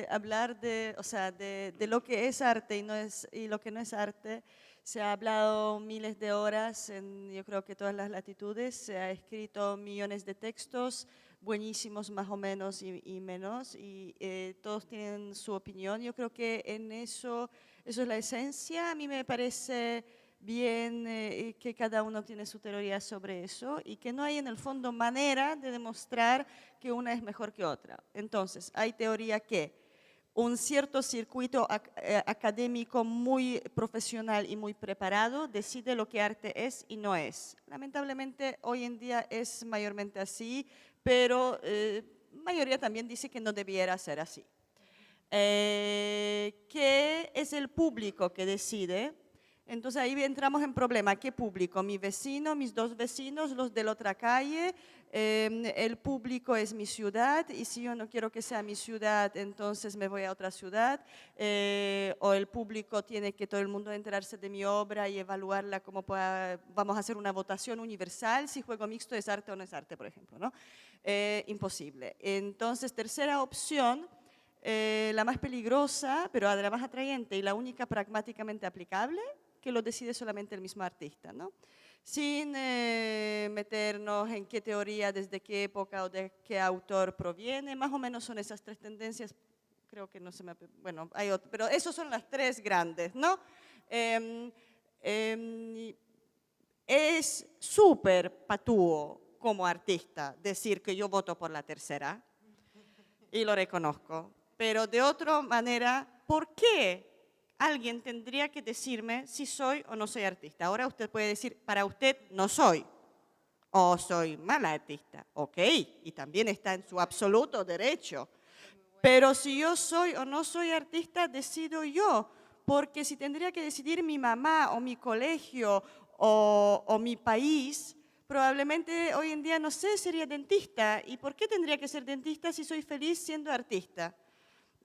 hablar de, o sea, de lo que es arte y lo que no es arte. Se ha hablado miles de horas en, yo creo que todas las latitudes, se ha escrito millones de textos, buenísimos más o menos y menos, y todos tienen su opinión. Yo creo que en eso es la esencia. A mí me parece bien que cada uno tiene su teoría sobre eso y que no hay en el fondo manera de demostrar que una es mejor que otra. Entonces, hay teoría que un cierto circuito académico muy profesional y muy preparado decide lo que arte es y no es. Lamentablemente, hoy en día es mayormente así, pero mayoría también dice que no debiera ser así. Que es el público que decide. Entonces ahí entramos en problema. ¿Qué público? Mi vecino, mis dos vecinos, los de la otra calle. El público es mi ciudad y si yo no quiero que sea mi ciudad, entonces me voy a otra ciudad. O el público tiene que todo el mundo enterarse de mi obra y evaluarla como vamos a hacer una votación universal si juego mixto es arte o no es arte, por ejemplo, ¿no? Imposible. Entonces, tercera opción. La más peligrosa, pero la más atrayente y la única pragmáticamente aplicable, que lo decide solamente el mismo artista, ¿no? Sin meternos en qué teoría, desde qué época o de qué autor proviene, más o menos son esas tres tendencias, creo que no se me... Bueno, hay otro, pero esas son las tres grandes, ¿no? Es súper patúo como artista decir que yo voto por la tercera, y lo reconozco. Pero de otra manera, ¿por qué alguien tendría que decirme si soy o no soy artista? Ahora usted puede decir, para usted no soy, o soy mala artista. Ok, y también está en su absoluto derecho. Pero si yo soy o no soy artista, decido yo. Porque si tendría que decidir mi mamá o mi colegio o mi país, probablemente hoy en día, no sé, sería dentista. ¿Y por qué tendría que ser dentista si soy feliz siendo artista?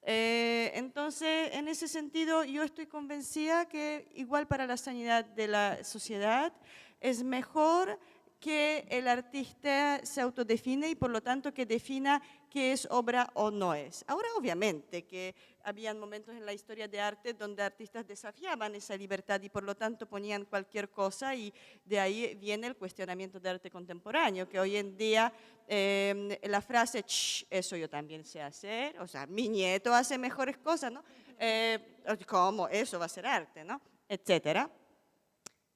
Entonces, en ese sentido, yo estoy convencida que igual para la sanidad de la sociedad es mejor que el artista se autodefine y por lo tanto que defina qué es obra o no es. Ahora, obviamente, que habían momentos en la historia de arte donde artistas desafiaban esa libertad y por lo tanto ponían cualquier cosa y de ahí viene el cuestionamiento de arte contemporáneo, que hoy en día la frase, eso yo también sé hacer, o sea, mi nieto hace mejores cosas, ¿no? ¿Cómo? Eso va a ser arte, ¿no? Etcétera.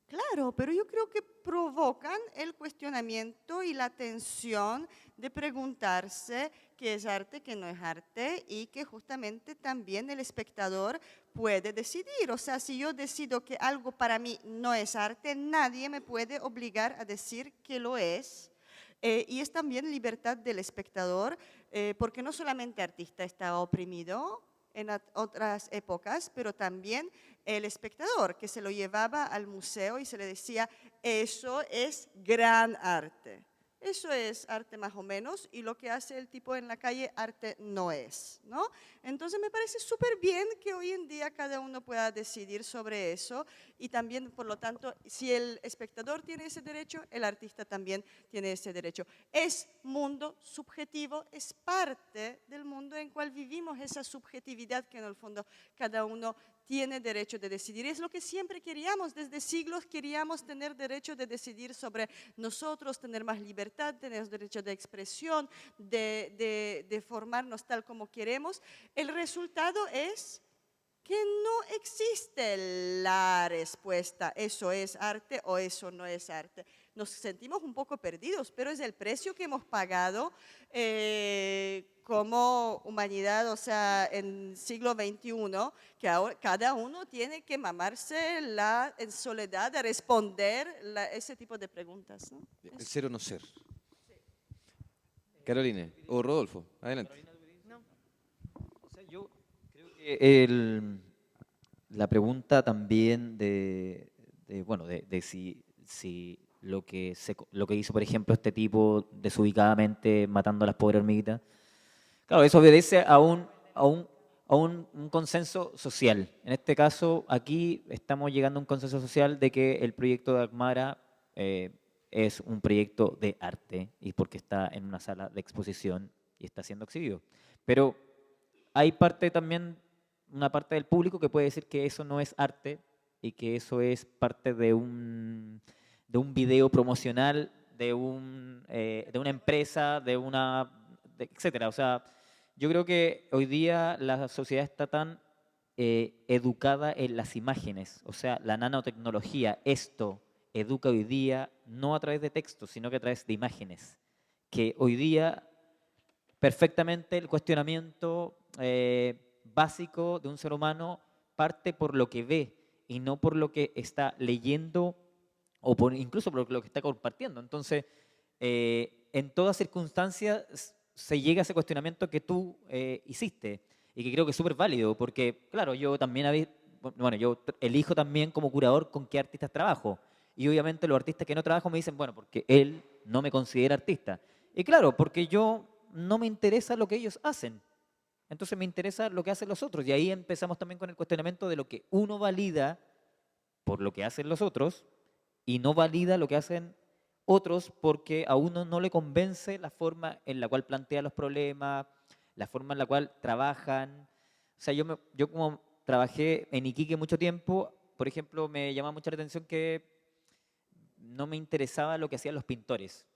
Claro, pero yo creo que provocan el cuestionamiento y la tensión de preguntarse qué es arte, qué no es arte y que justamente también el espectador puede decidir. O sea, si yo decido que algo para mí no es arte, nadie me puede obligar a decir que lo es. Y es también libertad del espectador, porque no solamente el artista está oprimido en otras épocas, pero también el espectador que se lo llevaba al museo y se le decía, eso es gran arte. Eso es arte más o menos y lo que hace el tipo en la calle arte no es, ¿no? Entonces me parece súper bien que hoy en día cada uno pueda decidir sobre eso y también, por lo tanto, si el espectador tiene ese derecho, el artista también tiene ese derecho. Es mundo subjetivo, es parte del mundo en el cual vivimos esa subjetividad que en el fondo cada uno tiene derecho de decidir. Es lo que siempre queríamos, desde siglos queríamos tener derecho de decidir sobre nosotros, tener más libertad, tener derecho de expresión, de formarnos tal como queremos. El resultado es que no existe la respuesta, eso es arte o eso no es arte. Nos sentimos un poco perdidos, pero es el precio que hemos pagado como humanidad, o sea, en el siglo XXI, que ahora cada uno tiene que mamarse en soledad de responder ese tipo de preguntas, ¿no? El ser o no ser. Carolina o Rodolfo, adelante. O sea, yo creo que la pregunta también de si lo que hizo, por ejemplo, este tipo desubicadamente matando a las pobres hormiguitas, claro, eso obedece a a un consenso social. En este caso, aquí estamos llegando a un consenso social de que el proyecto de Dagmara es un proyecto de arte y porque está en una sala de exposición y está siendo exhibido. Pero hay una parte del público que puede decir que eso no es arte y que eso es parte de un video promocional de una empresa, etcétera. O sea, yo creo que hoy día la sociedad está tan educada en las imágenes, o sea, la nanotecnología, esto educa hoy día no a través de textos, sino que a través de imágenes, que hoy día perfectamente el cuestionamiento básico de un ser humano parte por lo que ve y no por lo que está leyendo o incluso por lo que está compartiendo. Entonces, en todas circunstancias se llega a ese cuestionamiento que tú hiciste y que creo que es súper válido, porque claro, yo también yo elijo también como curador con qué artistas trabajo. Y obviamente los artistas que no trabajo me dicen, bueno, porque él no me considera artista. Y claro, porque yo no me interesa lo que ellos hacen. Entonces me interesa lo que hacen los otros. Y ahí empezamos también con el cuestionamiento de lo que uno valida por lo que hacen los otros y no valida lo que hacen otros porque a uno no le convence la forma en la cual plantea los problemas, la forma en la cual trabajan. O sea, yo como trabajé en Iquique mucho tiempo, por ejemplo, me llamaba mucho la atención que no me interesaba lo que hacían los pintores.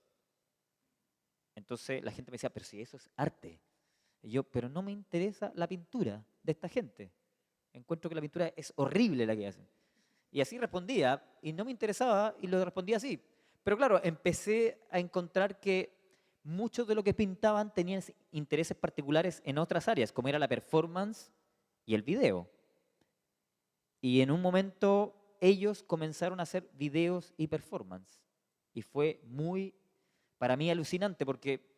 Entonces la gente me decía, pero si eso es arte. Y yo, pero no me interesa la pintura de esta gente. Encuentro que la pintura es horrible la que hacen. Y así respondía, y no me interesaba, y lo respondía así. Pero claro, empecé a encontrar que muchos de lo que pintaban tenían intereses particulares en otras áreas, como era la performance y el video. Y en un momento ellos comenzaron a hacer videos y performance. Y fue muy, para mí, alucinante, porque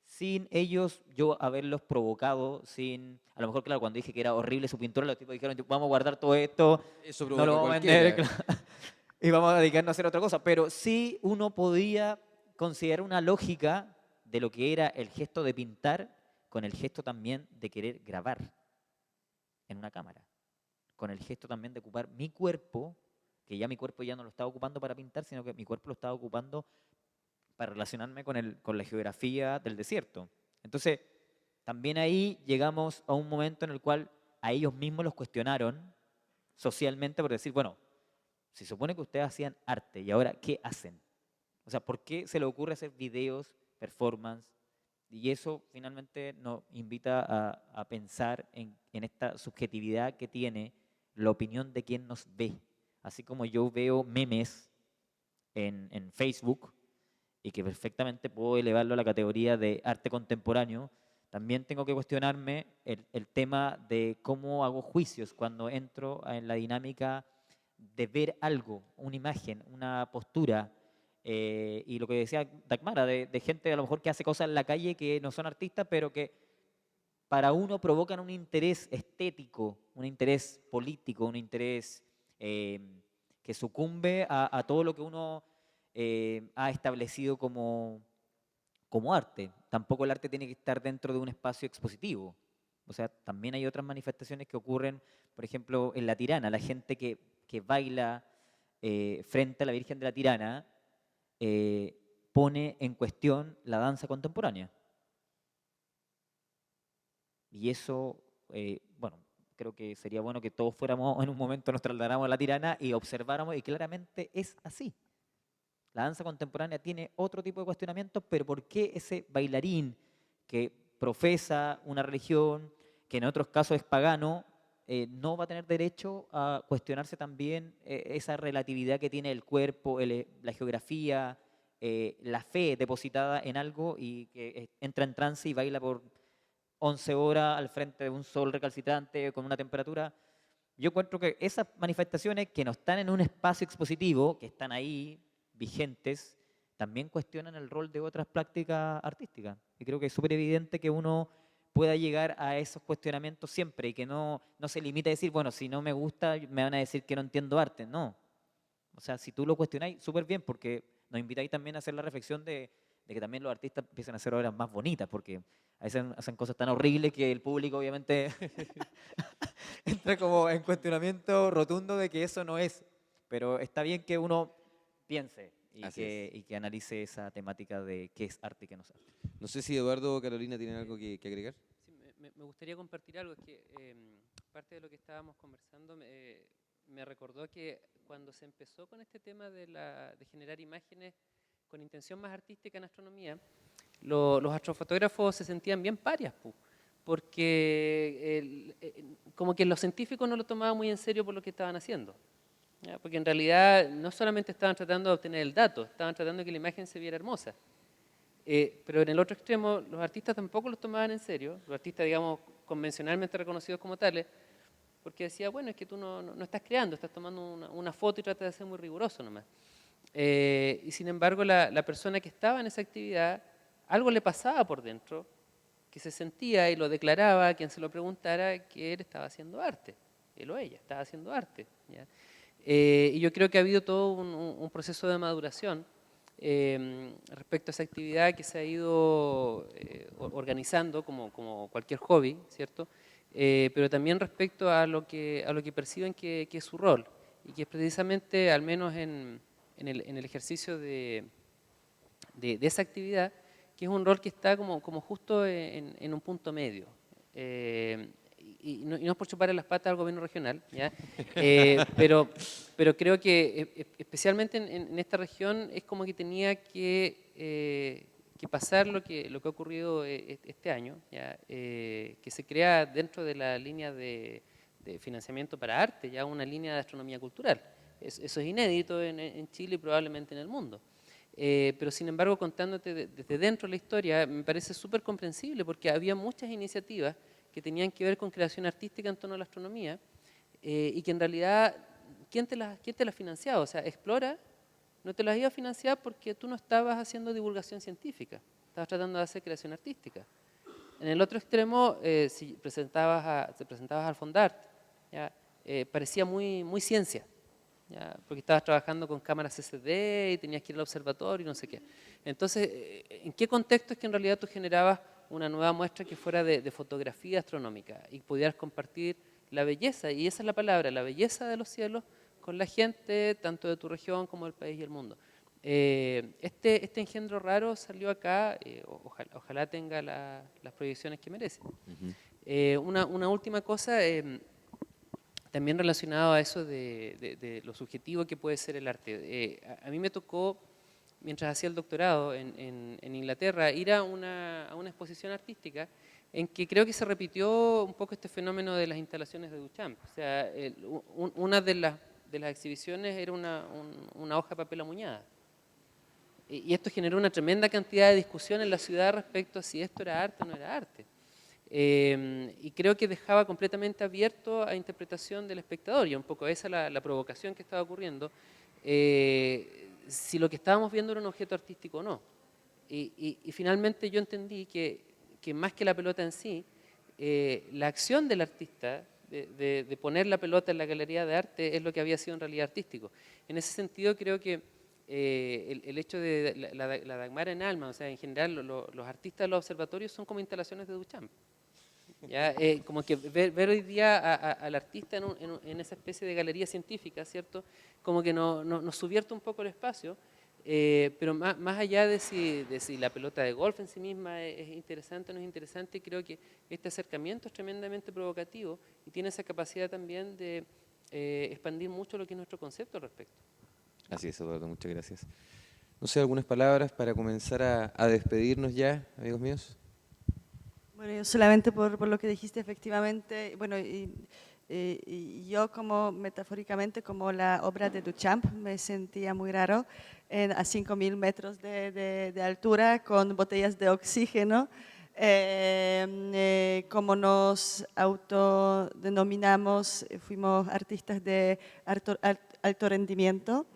sin ellos, yo haberlos provocado, a lo mejor, claro, cuando dije que era horrible su pintura, los tipos dijeron, vamos a guardar todo esto, Eso no lo vamos a vender, claro, y vamos a dedicarnos a hacer otra cosa. Pero sí uno podía considerar una lógica de lo que era el gesto de pintar con el gesto también de querer grabar en una cámara, con el gesto también de ocupar mi cuerpo, que ya mi cuerpo ya no lo estaba ocupando para pintar, sino que mi cuerpo lo estaba ocupando para relacionarme con la geografía del desierto. Entonces, también ahí llegamos a un momento en el cual a ellos mismos los cuestionaron socialmente por decir, bueno, se supone que ustedes hacían arte y ahora, ¿qué hacen? O sea, ¿por qué se les ocurre hacer videos, performance? Y eso finalmente nos invita a pensar en esta subjetividad que tiene la opinión de quien nos ve. Así como yo veo memes en Facebook y que perfectamente puedo elevarlo a la categoría de arte contemporáneo, también tengo que cuestionarme el tema de cómo hago juicios cuando entro en la dinámica de ver algo, una imagen, una postura, y lo que decía Dagmara, de gente a lo mejor que hace cosas en la calle que no son artistas, pero que para uno provocan un interés estético, un interés político, un interés que sucumbe a todo lo que uno ha establecido como arte. Tampoco el arte tiene que estar dentro de un espacio expositivo. O sea, también hay otras manifestaciones que ocurren, por ejemplo, en La Tirana. La gente que baila frente a la Virgen de la Tirana pone en cuestión la danza contemporánea. Y eso, bueno, creo que sería bueno que todos fuéramos, en un momento nos trasladáramos a La Tirana y observáramos, y claramente es así. La danza contemporánea tiene otro tipo de cuestionamientos, pero ¿por qué ese bailarín que profesa una religión, que en otros casos es pagano, no va a tener derecho a cuestionarse también esa relatividad que tiene el cuerpo, la geografía, la fe depositada en algo y que entra en trance y baila por 11 horas al frente de un sol recalcitrante con una temperatura? Yo encuentro que esas manifestaciones que no están en un espacio expositivo, que están ahí vigentes, también cuestionan el rol de otras prácticas artísticas. Y creo que es súper evidente que uno pueda llegar a esos cuestionamientos siempre y que no se limite a decir, bueno, si no me gusta, me van a decir que no entiendo arte. No. O sea, si tú lo cuestionáis, súper bien, porque nos invitáis también a hacer la reflexión de de que también los artistas empiecen a hacer obras más bonitas, porque a veces hacen cosas tan horribles que el público obviamente entra como en cuestionamiento rotundo de que eso no es. Pero está bien que uno piense y que analice esa temática de qué es arte y qué no es arte. No sé si Eduardo o Carolina tienen algo que agregar. Sí, me gustaría compartir algo, es que parte de lo que estábamos conversando me recordó que cuando se empezó con este tema de generar imágenes con intención más artística en astronomía, los astrofotógrafos se sentían bien parias, porque como que los científicos no lo tomaban muy en serio por lo que estaban haciendo. ¿Ya? Porque en realidad no solamente estaban tratando de obtener el dato, estaban tratando de que la imagen se viera hermosa. Pero en el otro extremo, los artistas tampoco los tomaban en serio, los artistas, digamos, convencionalmente reconocidos como tales, porque decía, bueno, es que tú no estás creando, estás tomando una foto y tratas de ser muy riguroso nomás. Y sin embargo, la persona que estaba en esa actividad, algo le pasaba por dentro, que se sentía y lo declaraba a quien se lo preguntara que él estaba haciendo arte, él o ella estaba haciendo arte. ¿Ya? Y yo creo que ha habido todo un proceso de maduración respecto a esa actividad que se ha ido organizando como cualquier hobby, ¿cierto? Pero también respecto a lo que perciben que es su rol, y que es precisamente, al menos en el ejercicio de esa actividad, que es un rol que está como justo en un punto medio. Y no es por chuparle las patas al gobierno regional, ¿ya? Pero creo que especialmente en esta región es como que tenía que pasar lo que ha ocurrido este año, ¿ya? Que se crea dentro de la línea de financiamiento para arte, ya una línea de astronomía cultural. Eso es inédito en Chile y probablemente en el mundo. Pero sin embargo, contándote desde dentro de la historia, me parece súper comprensible, porque había muchas iniciativas que tenían que ver con creación artística en torno a la astronomía, y que en realidad, ¿quién te las financiaba? O sea, Explora no te las iba a financiar porque tú no estabas haciendo divulgación científica, estabas tratando de hacer creación artística. En el otro extremo, si te presentabas al Fondart, ¿ya? Parecía muy ciencia, ¿ya? Porque estabas trabajando con cámaras CCD y tenías que ir al observatorio y no sé qué. Entonces, ¿en qué contexto es que en realidad tú generabas una nueva muestra que fuera de fotografía astronómica y pudieras compartir la belleza, y esa es la palabra, la belleza de los cielos con la gente, tanto de tu región como del país y el mundo? Este engendro raro salió acá, ojalá tenga las proyecciones que merece. Una última cosa, también relacionado a eso de lo subjetivo que puede ser el arte. A mí me tocó, mientras hacía el doctorado en Inglaterra, ir a una exposición artística en que creo que se repitió un poco este fenómeno de las instalaciones de Duchamp. O sea, una de las exhibiciones era una hoja de papel amuñada. Y esto generó una tremenda cantidad de discusión en la ciudad respecto a si esto era arte o no era arte. Y creo que dejaba completamente abierto a interpretación del espectador, y un poco esa la provocación que estaba ocurriendo, si lo que estábamos viendo era un objeto artístico o no. Y finalmente yo entendí que más que la pelota en sí, la acción del artista de poner la pelota en la galería de arte es lo que había sido en realidad artístico. En ese sentido creo que el hecho de la Dagmara en Alma, o sea, en general los artistas de los observatorios son como instalaciones de Duchamp. ¿Ya? Como que ver hoy día al artista en esa especie de galería científica, ¿cierto? Como que nos subvierte un poco el espacio, pero más allá de si la pelota de golf en sí misma es interesante o no es interesante, creo que este acercamiento es tremendamente provocativo y tiene esa capacidad también de expandir mucho lo que es nuestro concepto al respecto. Así es, Eduardo, muchas gracias. No sé, algunas palabras para comenzar a despedirnos ya, amigos míos. Bueno, yo solamente por lo que dijiste, efectivamente, bueno, y yo como metafóricamente como la obra de Duchamp me sentía muy raro a 5.000 metros de altura con botellas de oxígeno, como nos autodenominamos, fuimos artistas de alto rendimiento.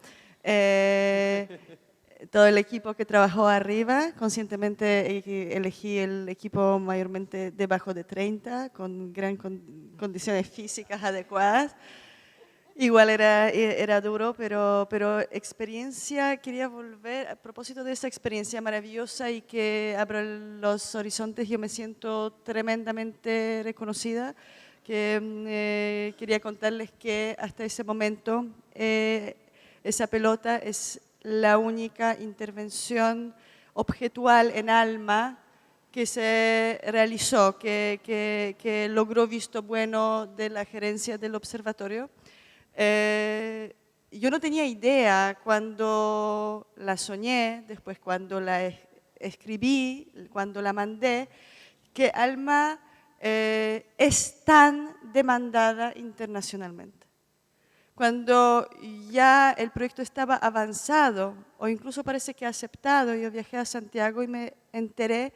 Todo el equipo que trabajó arriba, conscientemente elegí el equipo mayormente debajo de 30, con condiciones físicas adecuadas. Igual era duro, pero experiencia, quería volver a propósito de esa experiencia maravillosa y que abre los horizontes. Yo me siento tremendamente reconocida, que quería contarles que hasta ese momento esa pelota es la única intervención objetual en Alma que se realizó, que logró visto bueno de la gerencia del observatorio. Yo no tenía idea cuando la soñé, después cuando la escribí, cuando la mandé, que Alma es tan demandada internacionalmente. Cuando ya el proyecto estaba avanzado, o incluso parece que aceptado, yo viajé a Santiago y me enteré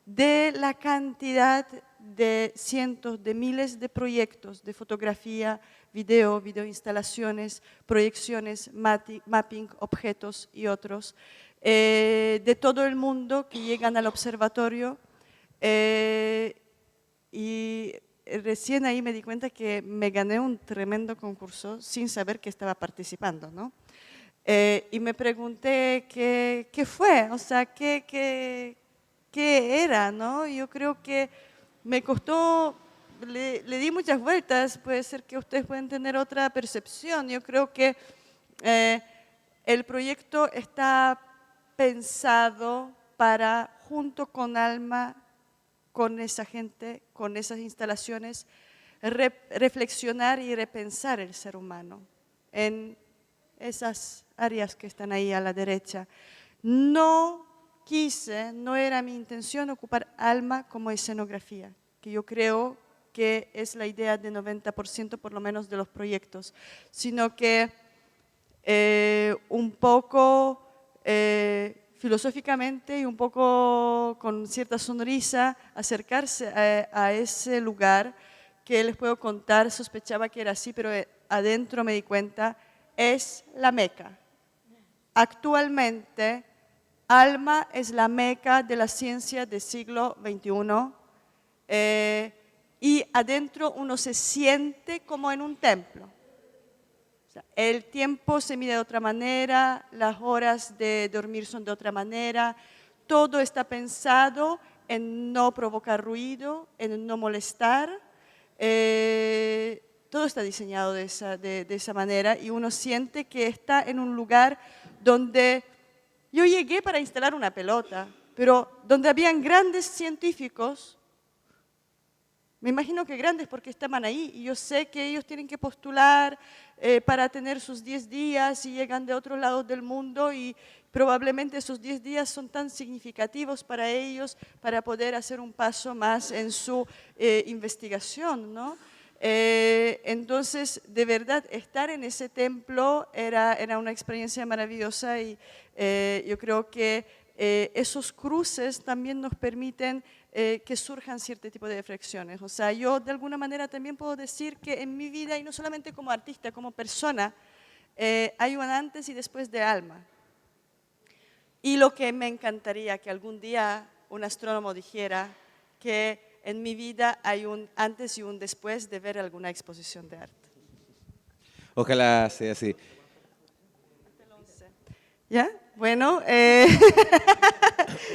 de la cantidad de cientos de miles de proyectos de fotografía, videoinstalaciones, proyecciones, mapping, objetos y otros, de todo el mundo que llegan al observatorio. Y recién ahí me di cuenta que me gané un tremendo concurso sin saber que estaba participando, ¿no? Y me pregunté qué fue, o sea, qué era, ¿no? Yo creo que me costó, le di muchas vueltas, puede ser que ustedes pueden tener otra percepción. Yo creo que el proyecto está pensado para, junto con Alma, con esa gente, con esas instalaciones, reflexionar y repensar el ser humano en esas áreas que están ahí a la derecha. No era mi intención ocupar Alma como escenografía, que yo creo que es la idea de 90% por lo menos de los proyectos, sino que un poco filosóficamente y un poco con cierta sonrisa acercarse a ese lugar que les puedo contar, sospechaba que era así, pero adentro me di cuenta, es la Meca. Actualmente, Alma es la Meca de la ciencia del siglo XXI y adentro uno se siente como en un templo. O sea, el tiempo se mide de otra manera, las horas de dormir son de otra manera, todo está pensado en no provocar ruido, en no molestar, todo está diseñado de esa manera y uno siente que está en un lugar donde yo llegué para instalar una pelota, pero donde habían grandes científicos, me imagino que grandes porque estaban ahí y yo sé que ellos tienen que postular para tener sus 10 días y llegan de otros lados del mundo y probablemente esos 10 días son tan significativos para ellos para poder hacer un paso más en su investigación, ¿no? Entonces, de verdad, estar en ese templo era una experiencia maravillosa y yo creo que esos cruces también nos permiten que surjan cierto tipo de reflexiones. O sea, yo de alguna manera también puedo decir que en mi vida, y no solamente como artista, como persona, hay un antes y después de Alma. Y lo que me encantaría que algún día un astrónomo dijera que en mi vida hay un antes y un después de ver alguna exposición de arte. Ojalá sea así. ¿Ya? Bueno,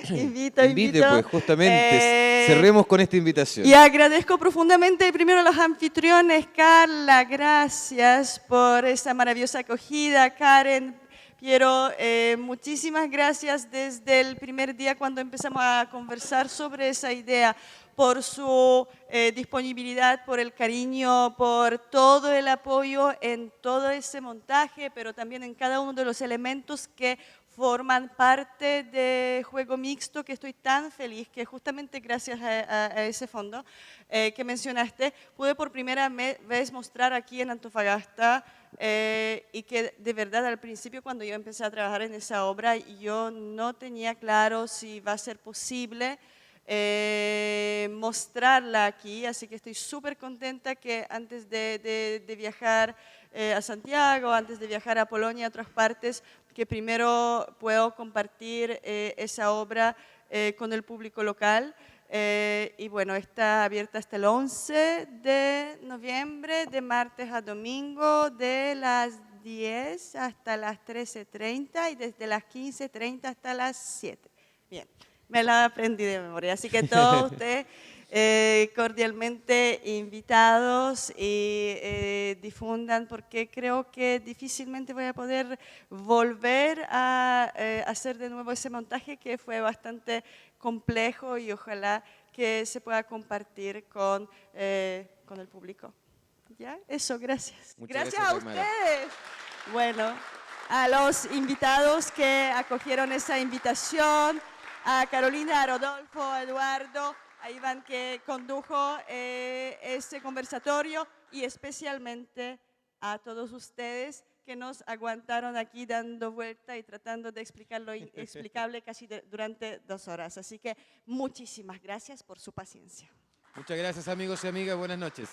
invito. Invite, pues, justamente. Cerremos con esta invitación. Y agradezco profundamente primero a los anfitriones. Carla, gracias por esa maravillosa acogida. Karen, Piero, muchísimas gracias desde el primer día cuando empezamos a conversar sobre esa idea, por su disponibilidad, por el cariño, por todo el apoyo en todo ese montaje, pero también en cada uno de los elementos que forman parte de Juego Mixto, que estoy tan feliz que justamente gracias a ese fondo que mencionaste, pude por primera vez mostrar aquí en Antofagasta y que de verdad al principio cuando yo empecé a trabajar en esa obra yo no tenía claro si va a ser posible mostrarla aquí, así que estoy súper contenta que antes de viajar a Santiago, antes de viajar a Polonia, a otras partes, que primero puedo compartir esa obra con el público local. Y bueno, está abierta hasta el 11 de noviembre, de martes a domingo, de las 10 hasta las 13:30 y desde las 15:30 hasta las 7. Bien, me la aprendí de memoria, así que todos ustedes cordialmente invitados y difundan, porque creo que difícilmente voy a poder volver a hacer de nuevo ese montaje que fue bastante complejo y ojalá que se pueda compartir con el público. ¿Ya? Eso, gracias. Muchas Gracias a Dagmara. ustedes. Bueno, a los invitados que acogieron esa invitación, a Carolina, a Rodolfo, a Eduardo, a Iván que condujo este conversatorio y especialmente a todos ustedes que nos aguantaron aquí dando vuelta y tratando de explicar lo inexplicable casi durante 2 horas. Así que muchísimas gracias por su paciencia. Muchas gracias, amigos y amigas. Buenas noches.